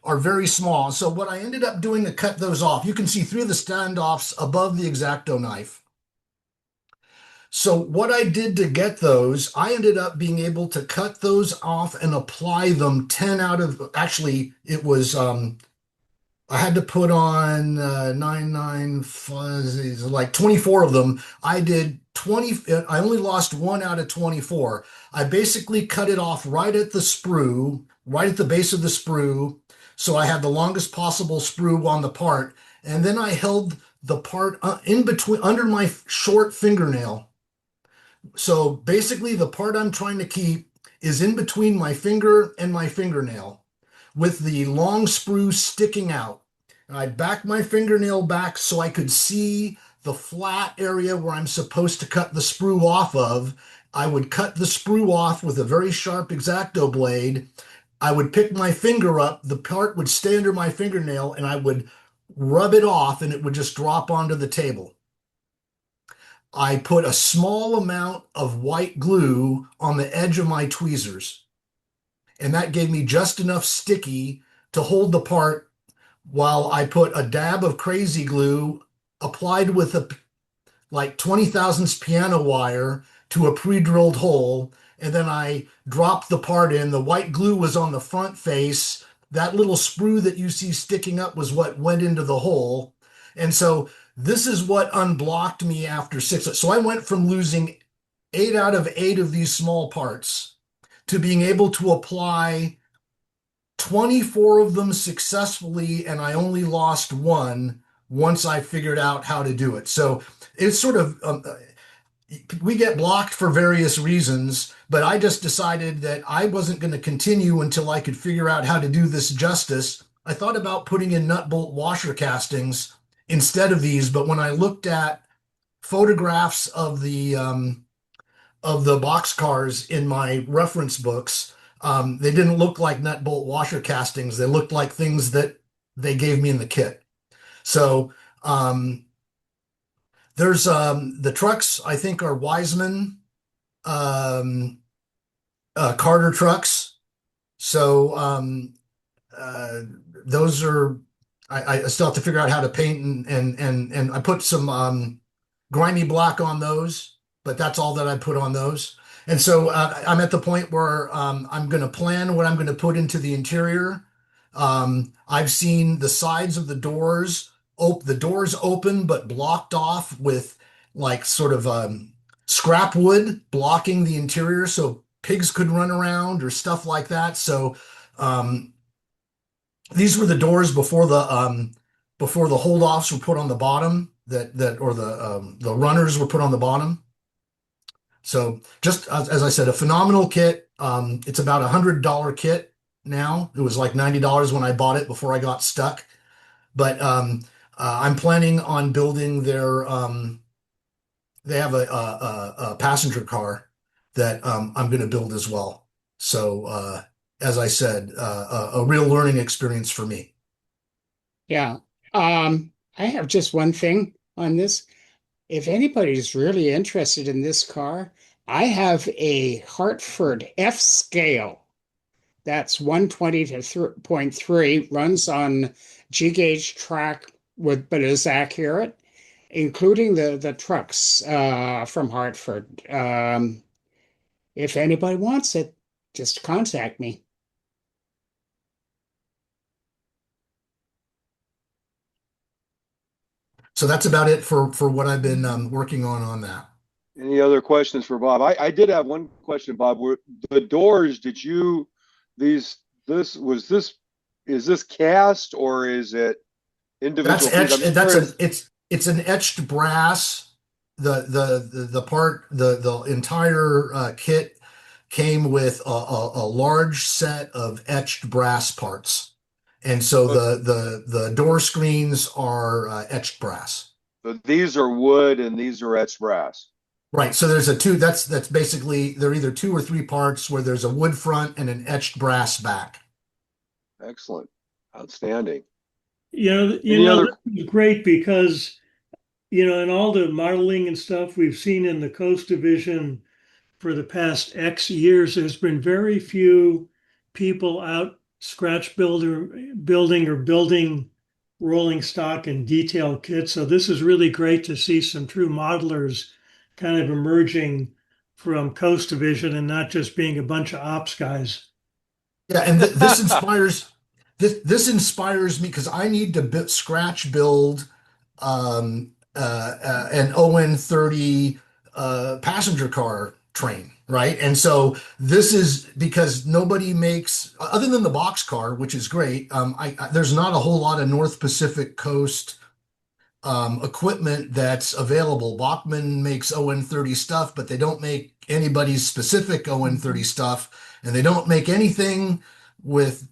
are very small. So what I ended up doing to cut those off, you can see 3 of the standoffs above the X-Acto knife. So what I did to get those, I ended up being able to cut those off and apply them 10 out of, actually it was, I had to put on 9, like 24 of them. I did 20, I only lost 1 out of 24. I basically cut it off right at the sprue, right at the base of the sprue. So I had the longest possible sprue on the part. And then I held the part in between, under my short fingernail. So basically the part I'm trying to keep is in between my finger and my fingernail, with the long sprue sticking out. And I backed my fingernail back so I could see the flat area where I'm supposed to cut the sprue off of. I would cut the sprue off with a very sharp X-Acto blade. I would pick my finger up, the part would stay under my fingernail, and I would rub it off and it would just drop onto the table. I put a small amount of white glue on the edge of my tweezers, and that gave me just enough sticky to hold the part, while I put a dab of crazy glue applied with a like 20 thousandths piano wire to a pre-drilled hole, and then I dropped the part in. The white glue was on the front face. That little sprue that you see sticking up was what went into the hole. And so this is what unblocked me after 6. So I went from losing 8 out of 8 of these small parts to being able to apply 24 of them successfully, and I only lost 1 once I figured out how to do it. So it's sort of, we get blocked for various reasons, but I just decided that I wasn't going to continue until I could figure out how to do this justice. I thought about putting in nut bolt washer castings instead of these, but when I looked at photographs of the box cars in my reference books, they didn't look like nut bolt washer castings. They looked like things that they gave me in the kit. So there's the trucks, I think, are Wiseman Carter trucks. So those are, I still have to figure out how to paint, and I put some grimy black on those, but that's all that I put on those. And so I'm at the point where I'm going to plan what I'm going to put into the interior. I've seen the sides of the doors, the doors open but blocked off with like sort of scrap wood blocking the interior so pigs could run around or stuff like that. So these were the doors before the hold-offs were put on the bottom, or the runners were put on the bottom. So just as I said, a phenomenal kit. It's about $100 kit now. It was like $90 when I bought it before I got stuck. But I'm planning on building their. They have a passenger car that I'm going to build as well. So as I said, a real learning experience for me. Yeah. I have just one thing on this. If anybody's really interested in this car, I have a Hartford F scale. That's 120 to 0.3, runs on G-gauge track but is accurate, including the trucks from Hartford. If anybody wants it, just contact me. So that's about it for what I've been working on that. Any other questions for Bob? I did have one question, Bob. Were the doors, is this cast or is it individual piece. I'm just curious. It's an etched brass. The entire kit came with a large set of etched brass parts. And so the door screens are etched brass. So these are wood and these are etched brass. Right. So there's a two, that's basically, they're either 2 or 3 parts where there's a wood front and an etched brass back. Excellent. Outstanding. This is great because, in all the modeling and stuff we've seen in the Coast Division for the past X years, there's been very few people out building or building rolling stock and detail kits. So this is really great to see some true modelers kind of emerging from Coast Division and not just being a bunch of ops guys. Yeah, and this inspires me because I need to scratch build an ON30 passenger car train, right? And so this is because nobody makes, other than the box car, which is great. There's not a whole lot of North Pacific Coast equipment that's available. Bachmann makes ON30 stuff, but they don't make anybody's specific ON30 stuff, and they don't make anything with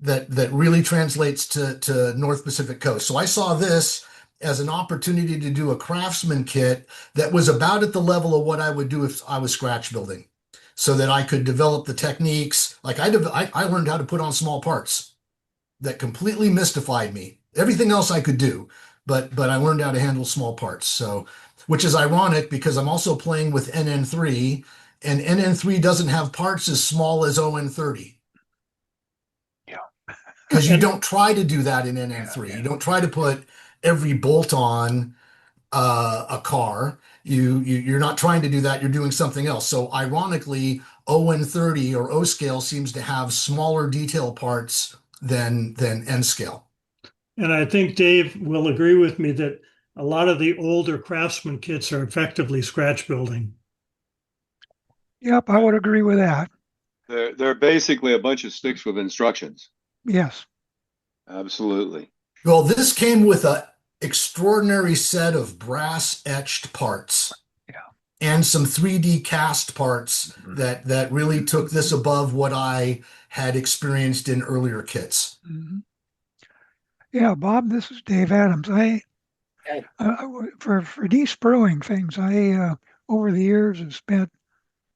that really translates to North Pacific Coast. So I saw this as an opportunity to do a craftsman kit that was about at the level of what I would do if I was scratch building, so that I could develop the techniques. Like I learned how to put on small parts that completely mystified me. Everything else I could do, but I learned how to handle small parts. So, which is ironic because I'm also playing with NN3, and NN3 doesn't have parts as small as ON30. Yeah. Because you don't try to do that in NN3. Yeah. You don't try to put every bolt on a car. You're not trying to do that. You're doing something else. So ironically, ON30 or O scale seems to have smaller detail parts than N scale. And I think Dave will agree with me that a lot of the older craftsman kits are effectively scratch building. Yep, I would agree with that. They're basically a bunch of sticks with instructions. Yes. Absolutely. Well, this came with an extraordinary set of brass etched parts. Yeah. And some 3D cast parts that really took this above what I had experienced in earlier kits. Mm-hmm. Yeah, Bob, this is Dave Adams. For de-spruing things, I over the years have spent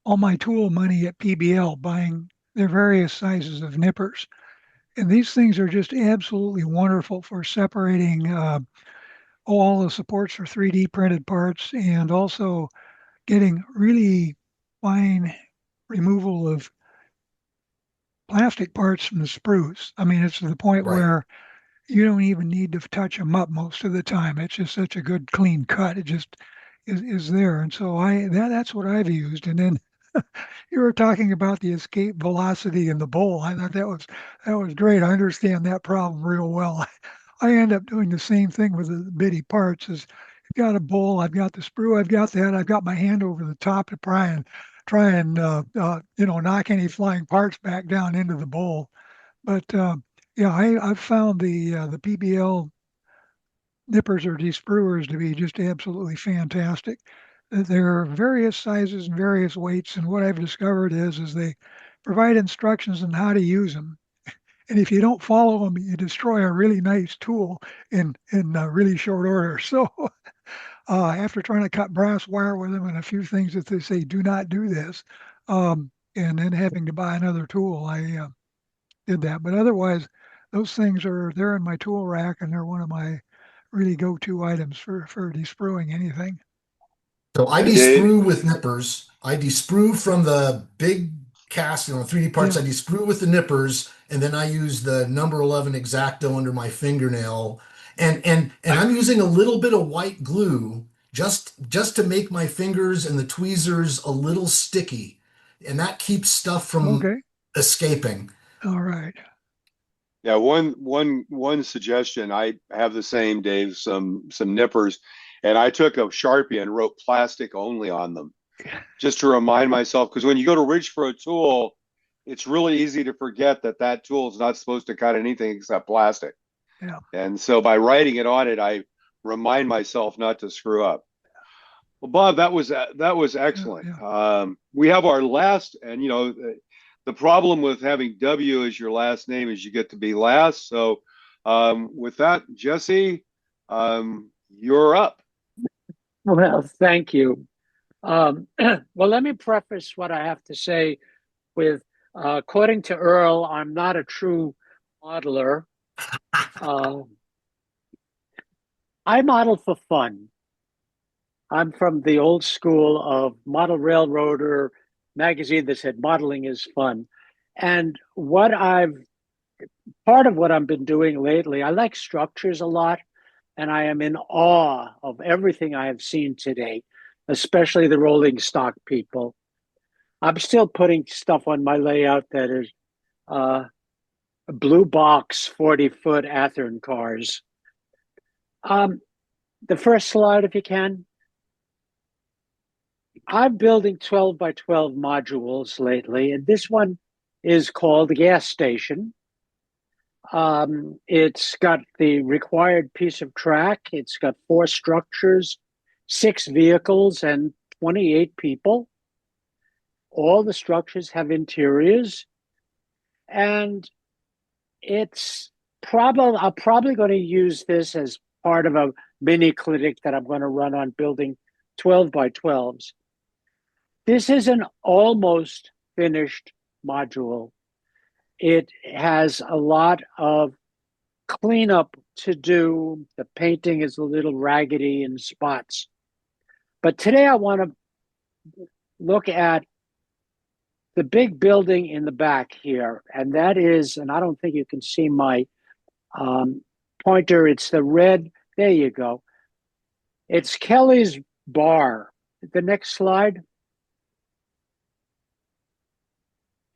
all my tool money at PBL buying their various sizes of nippers. And these things are just absolutely wonderful for separating all the supports for 3D printed parts and also getting really fine removal of plastic parts from the sprues. I mean, it's to the point where you don't even need to touch them up most of the time. It's just such a good clean cut. It just is there. And so that's what I've used. And then you were talking about the escape velocity in the bowl. I thought that was great. I understand that problem real well. I end up doing the same thing with the bitty parts. Is you've got a bowl, I've got the sprue, I've got that, I've got my hand over the top to try and knock any flying parts back down into the bowl. But yeah, I've found the PBL nippers or despruers to be just absolutely fantastic. There are various sizes and various weights, and what I've discovered is they provide instructions on how to use them. And if you don't follow them, you destroy a really nice tool in really short order. So after trying to cut brass wire with them and a few things that they say do not do this, and then having to buy another tool, I did that. But otherwise, those things they're in my tool rack, and they're one of my really go-to items for despruing anything. So I desprue with nippers. I desprue from the big cast, 3D parts. Yeah. I desprue with the nippers, and then I use the number 11 X-Acto under my fingernail. And I'm using a little bit of white glue just to make my fingers and the tweezers a little sticky. And that keeps stuff from escaping. All right. Yeah, one suggestion. I have the same, Dave, some nippers, and I took a Sharpie and wrote plastic only on them, just to remind myself, because when you go to reach for a tool, it's really easy to forget that tool is not supposed to cut anything except plastic. Yeah. And so by writing it on it, I remind myself not to screw up. Well, Bob, that was excellent. Yeah. We have our last, and the problem with having W as your last name is you get to be last. So with that, Jesse, you're up. Well, thank you. Well, let me preface what I have to say with, according to Earl, I'm not a true modeler. I model for fun. I'm from the old school of Model Railroader magazine that said modeling is fun. And part of what I've been doing lately, I like structures a lot, and I am in awe of everything I have seen today, especially the rolling stock people. I'm still putting stuff on my layout that is blue box 40-foot Athearn cars. The first slide, if you can. I'm building 12 by 12 modules lately, and this one is called the gas station. It's got the required piece of track. It's got 4 structures, 6 vehicles, and 28 people. All the structures have interiors, and I'm probably going to use this as part of a mini clinic that I'm going to run on building 12 by 12s. This is an almost finished module. It has a lot of cleanup to do. The painting is a little raggedy in spots. But today I want to look at the big building in the back here. And that is, and I don't think you can see my pointer, it's the red, there you go. It's Kelly's Bar. The next slide.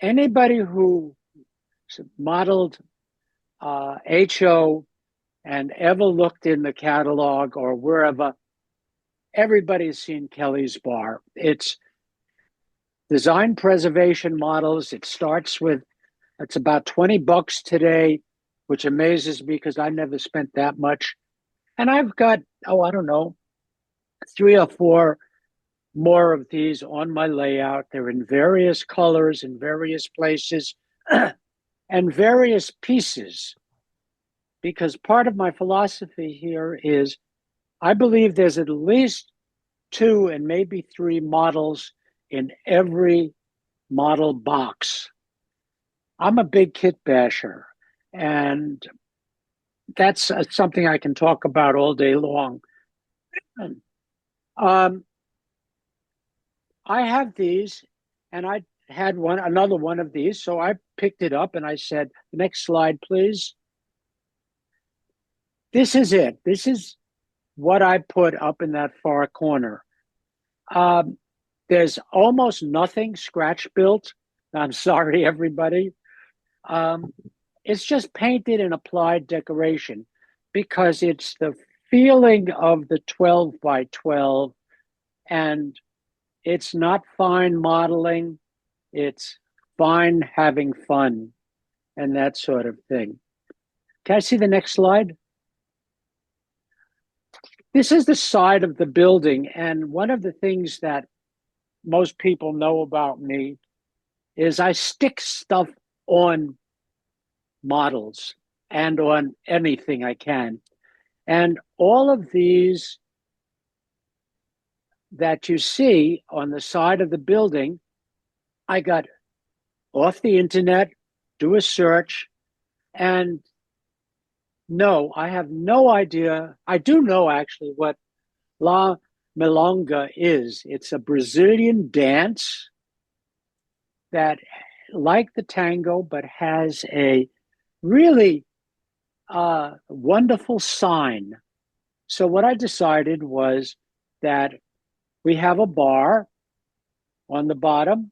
Anybody who modeled HO and ever looked in the catalog or wherever, everybody's seen Kelly's Bar. It's design preservation models. It starts with, it's about $20 today, which amazes me because I never spent that much. And I've got, I don't know, 3 or 4 more of these on my layout. They're in various colors, in various places, and various pieces. Because part of my philosophy here is I believe there's at least 2 and maybe 3 models in every model box. I'm a big kit basher, and that's something I can talk about all day long. I have these, and I had another one of these, so I picked it up and I said, next slide, please. This is it. This is what I put up in that far corner. There's almost nothing scratch built. I'm sorry, everybody. It's just painted and applied decoration because it's the feeling of the 12 by 12, and it's not fine modeling. It's fine having fun and that sort of thing. Can I see the next slide? This is the side of the building, and one of the things that most people know about me is I stick stuff on models and on anything I can. And all of these that you see on the side of the building, I got off the internet, do a search, and no, I have no idea. I do know actually what La Milonga is. It's a Brazilian dance that, like the tango, but has a really wonderful sign. So what I decided was that we have a bar on the bottom,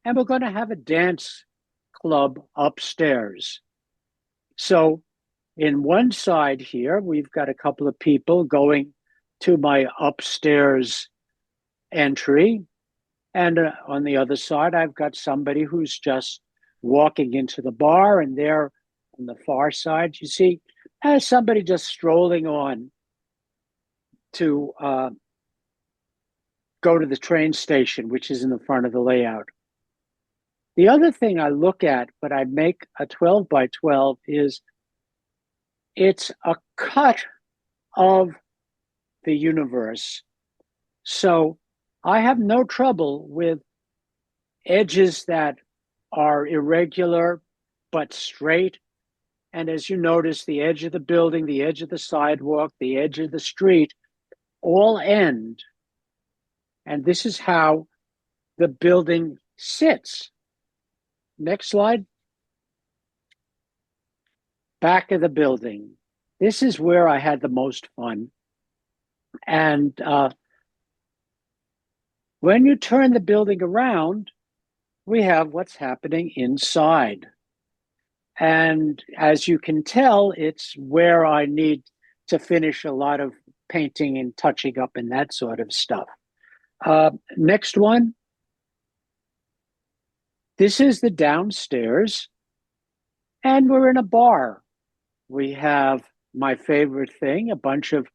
and we're going to have a dance club upstairs. So in one side here, we've got a couple of people going to my upstairs entry. And on the other side, I've got somebody who's just walking into the bar, and there on the far side, you see, as somebody just strolling on to go to the train station, which is in the front of the layout. The other thing I look at when I make a 12 by 12 is it's a cut of the universe. So I have no trouble with edges that are irregular but straight. And as you notice, the edge of the building, the edge of the sidewalk, the edge of the street all end. And this is how the building sits. Next slide. Back of the building. This is where I had the most fun. And when you turn the building around, we have what's happening inside. And as you can tell, it's where I need to finish a lot of painting and touching up and that sort of stuff. Next one. This is the downstairs, and we're in a bar. We have my favorite thing, a bunch of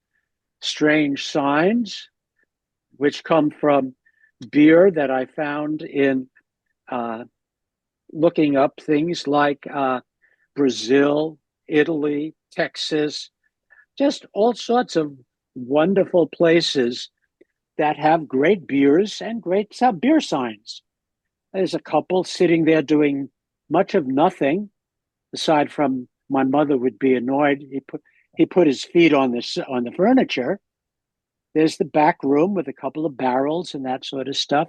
strange signs, which come from beer that I found in looking up things like Brazil, Italy, Texas, just all sorts of wonderful places that have great beers and great beer signs. There's a couple sitting there doing much of nothing, aside from my mother would be annoyed. He put his feet on the furniture. There's the back room with a couple of barrels and that sort of stuff.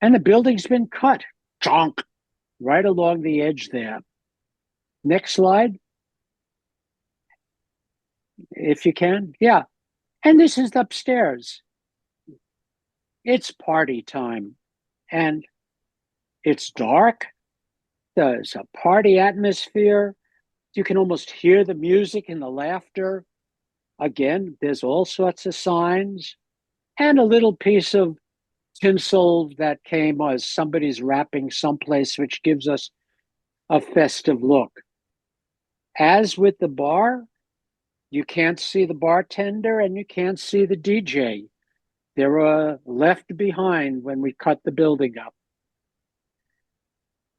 And the building's been cut, chonk, right along the edge there. Next slide. If you can. Yeah. And this is upstairs. It's party time. And it's dark. There's a party atmosphere. You can almost hear the music and the laughter. Again, there's all sorts of signs and a little piece of tinsel that came as somebody's wrapping someplace, which gives us a festive look. As with the bar, you can't see the bartender and you can't see the DJ. They were left behind when we cut the building up.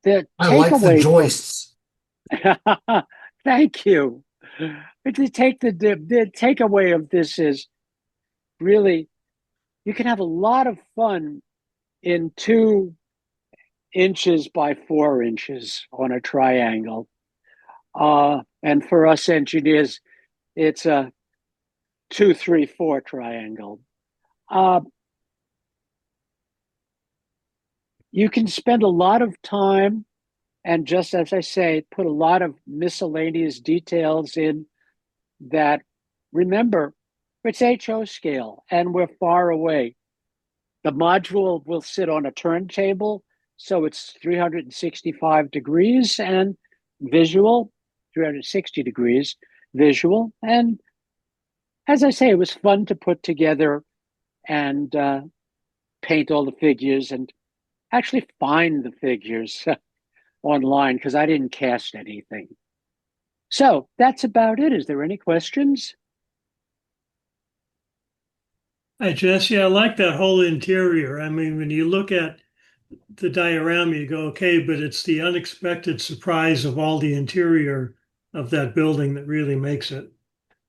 I like the joists. Thank you. But the takeaway of this is really you can have a lot of fun in 2 inches by 4 inches on a triangle. And for us engineers, it's a 2, 3, 4 triangle. You can spend a lot of time and, just as I say, put a lot of miscellaneous details in that. Remember, it's HO scale and we're far away. The module will sit on a turntable, so it's 365 degrees and visual, 360 degrees visual. And as I say, it was fun to put together and paint all the figures and actually find the figures online because I didn't cast anything. So that's about it. Is there any questions? Hi, Jesse. I like that whole interior. I mean, when you look at the diorama, you go, okay, but it's the unexpected surprise of all the interior of that building that really makes it.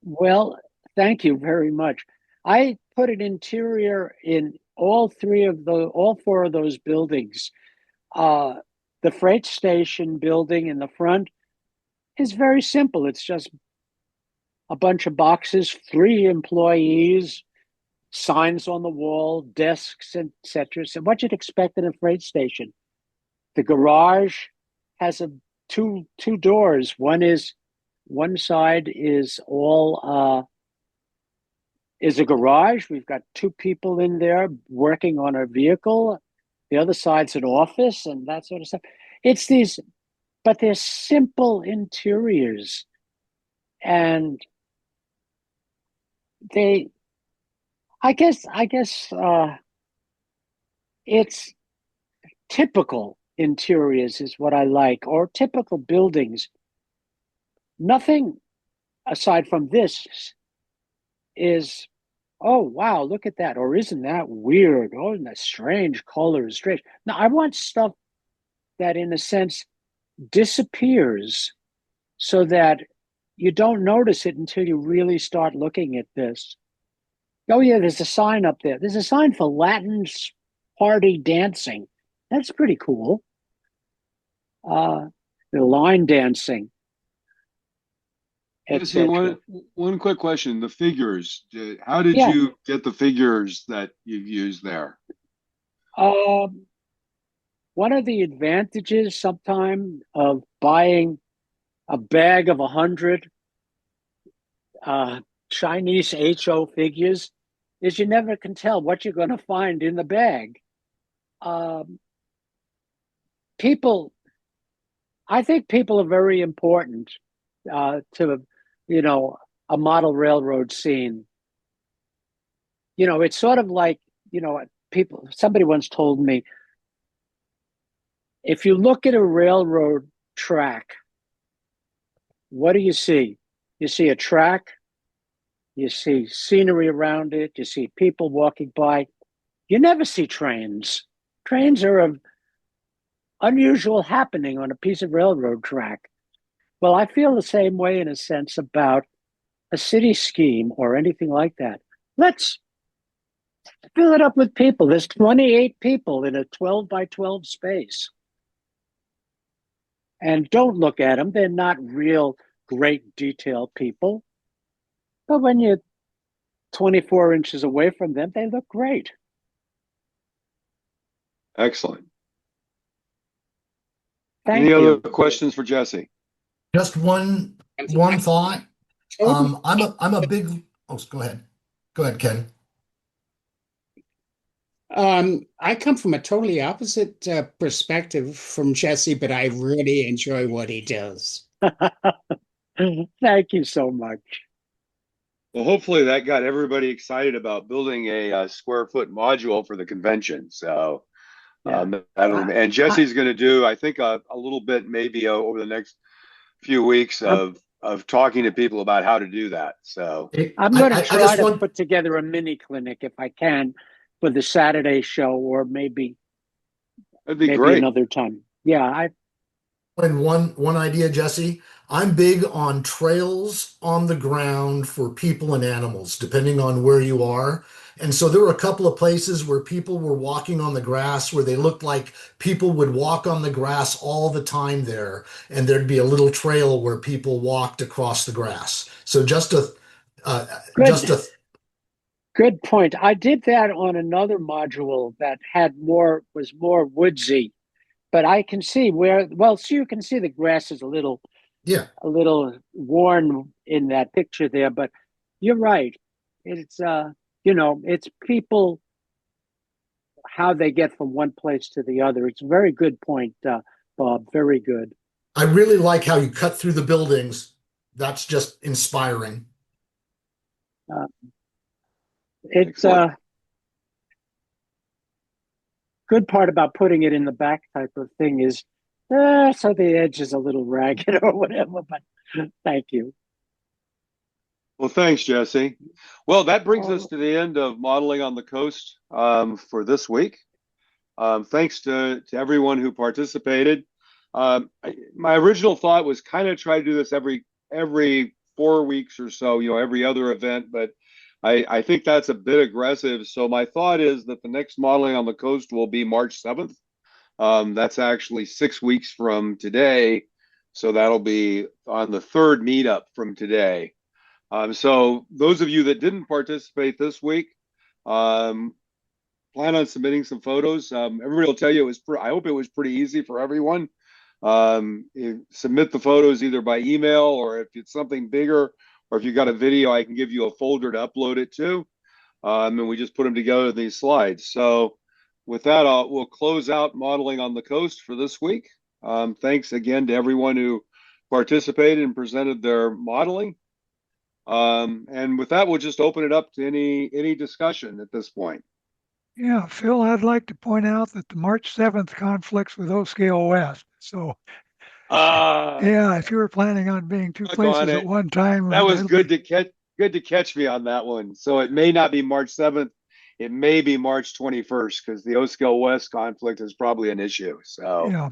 Well, thank you very much. I put an interior in all 4 of those buildings. The freight station building in the front is very simple. It's just a bunch of boxes, 3 employees, signs on the wall, desks, etc. So what you'd expect in a freight station. The garage has two doors. One side is all is a garage. We've got 2 people in there working on a vehicle. The other side's an office and that sort of stuff. It's these, but they're simple interiors, and I guess it's typical interiors is what I like, or typical buildings. Nothing aside from this, is, oh, wow, look at that. Or isn't that weird? Oh, isn't that strange? Color is strange. Now, I want stuff that, in a sense, disappears so that you don't notice it until you really start looking at this. Oh, yeah, there's a sign up there. There's a sign for Latin party dancing. That's pretty cool. The line dancing. Jesse, one quick question. The figures, how did Yeah. you get the figures that you've used there? One of the advantages sometime of buying a bag of 100 Chinese HO figures is you never can tell what you're going to find in the bag. I think people are very important to, a model railroad scene. It's sort of like, somebody once told me, if you look at a railroad track, what do you see? You see a track, you see scenery around it, you see people walking by. You never see trains. Trains are an unusual happening on a piece of railroad track. Well, I feel the same way in a sense about a city scheme or anything like that. Let's fill it up with people. There's 28 people in a 12 by 12 space. And don't look at them. They're not real great detail people. But when you're 24 inches away from them, they look great. Excellent. Thank Any you. other questions for Jesse? Just one thought. I'm a big. Oh, go ahead. Go ahead, Ken. I come from a totally opposite perspective from Jesse, but I really enjoy what he does. Thank you so much. Well, hopefully that got everybody excited about building a square foot module for the convention. So, Yeah. and Jesse's going to do, I think, a little bit maybe over the next few weeks of talking to people about how to do that. So I'm going to try to put together a mini clinic if I can for the Saturday show, or maybe that'd be great another time. Yeah, And one idea, Jesse. I'm big on trails on the ground for people and animals, depending on where you are. And so there were a couple of places where people were walking on the grass where they looked like people would walk on the grass all the time there. And there'd be a little trail where people walked across the grass. So good point. I did that on another module that was more woodsy, but I can see so you can see the grass is a little worn in that picture there, but you're right. It's it's people, how they get from one place to the other. It's a very good point, Bob. Very good. I really like how you cut through the buildings. That's just inspiring. It's good part about putting it in the back type of thing is so the edge is a little ragged or whatever, but thank you. Well, thanks, Jesse. Well, that brings us to the end of Modeling on the Coast for this week. Thanks to everyone who participated. My original thought was kind of try to do this every 4 weeks or so, every other event, but I think that's a bit aggressive. So my thought is that the next Modeling on the Coast will be March 7th. That's actually 6 weeks from today. So that'll be on the third meetup from today. So those of you that didn't participate this week, plan on submitting some photos. Everybody will tell you I hope it was pretty easy for everyone. Submit the photos either by email, or if it's something bigger, or if you got a video, I can give you a folder to upload it to. And we just put them together in these slides. So with that, we'll close out Modeling on the Coast for this week. Thanks again to everyone who participated and presented their modeling. And with that, we'll just open it up to any discussion at this point. Yeah, Phil, I'd like to point out that the March 7th conflicts with O Scale West. So Yeah, if you were planning on being two Look on places at it. one time, That was that'll good be, to catch me on that one. So it may not be March 7th. It may be March 21st because the Osco West conflict is probably an issue. So yeah.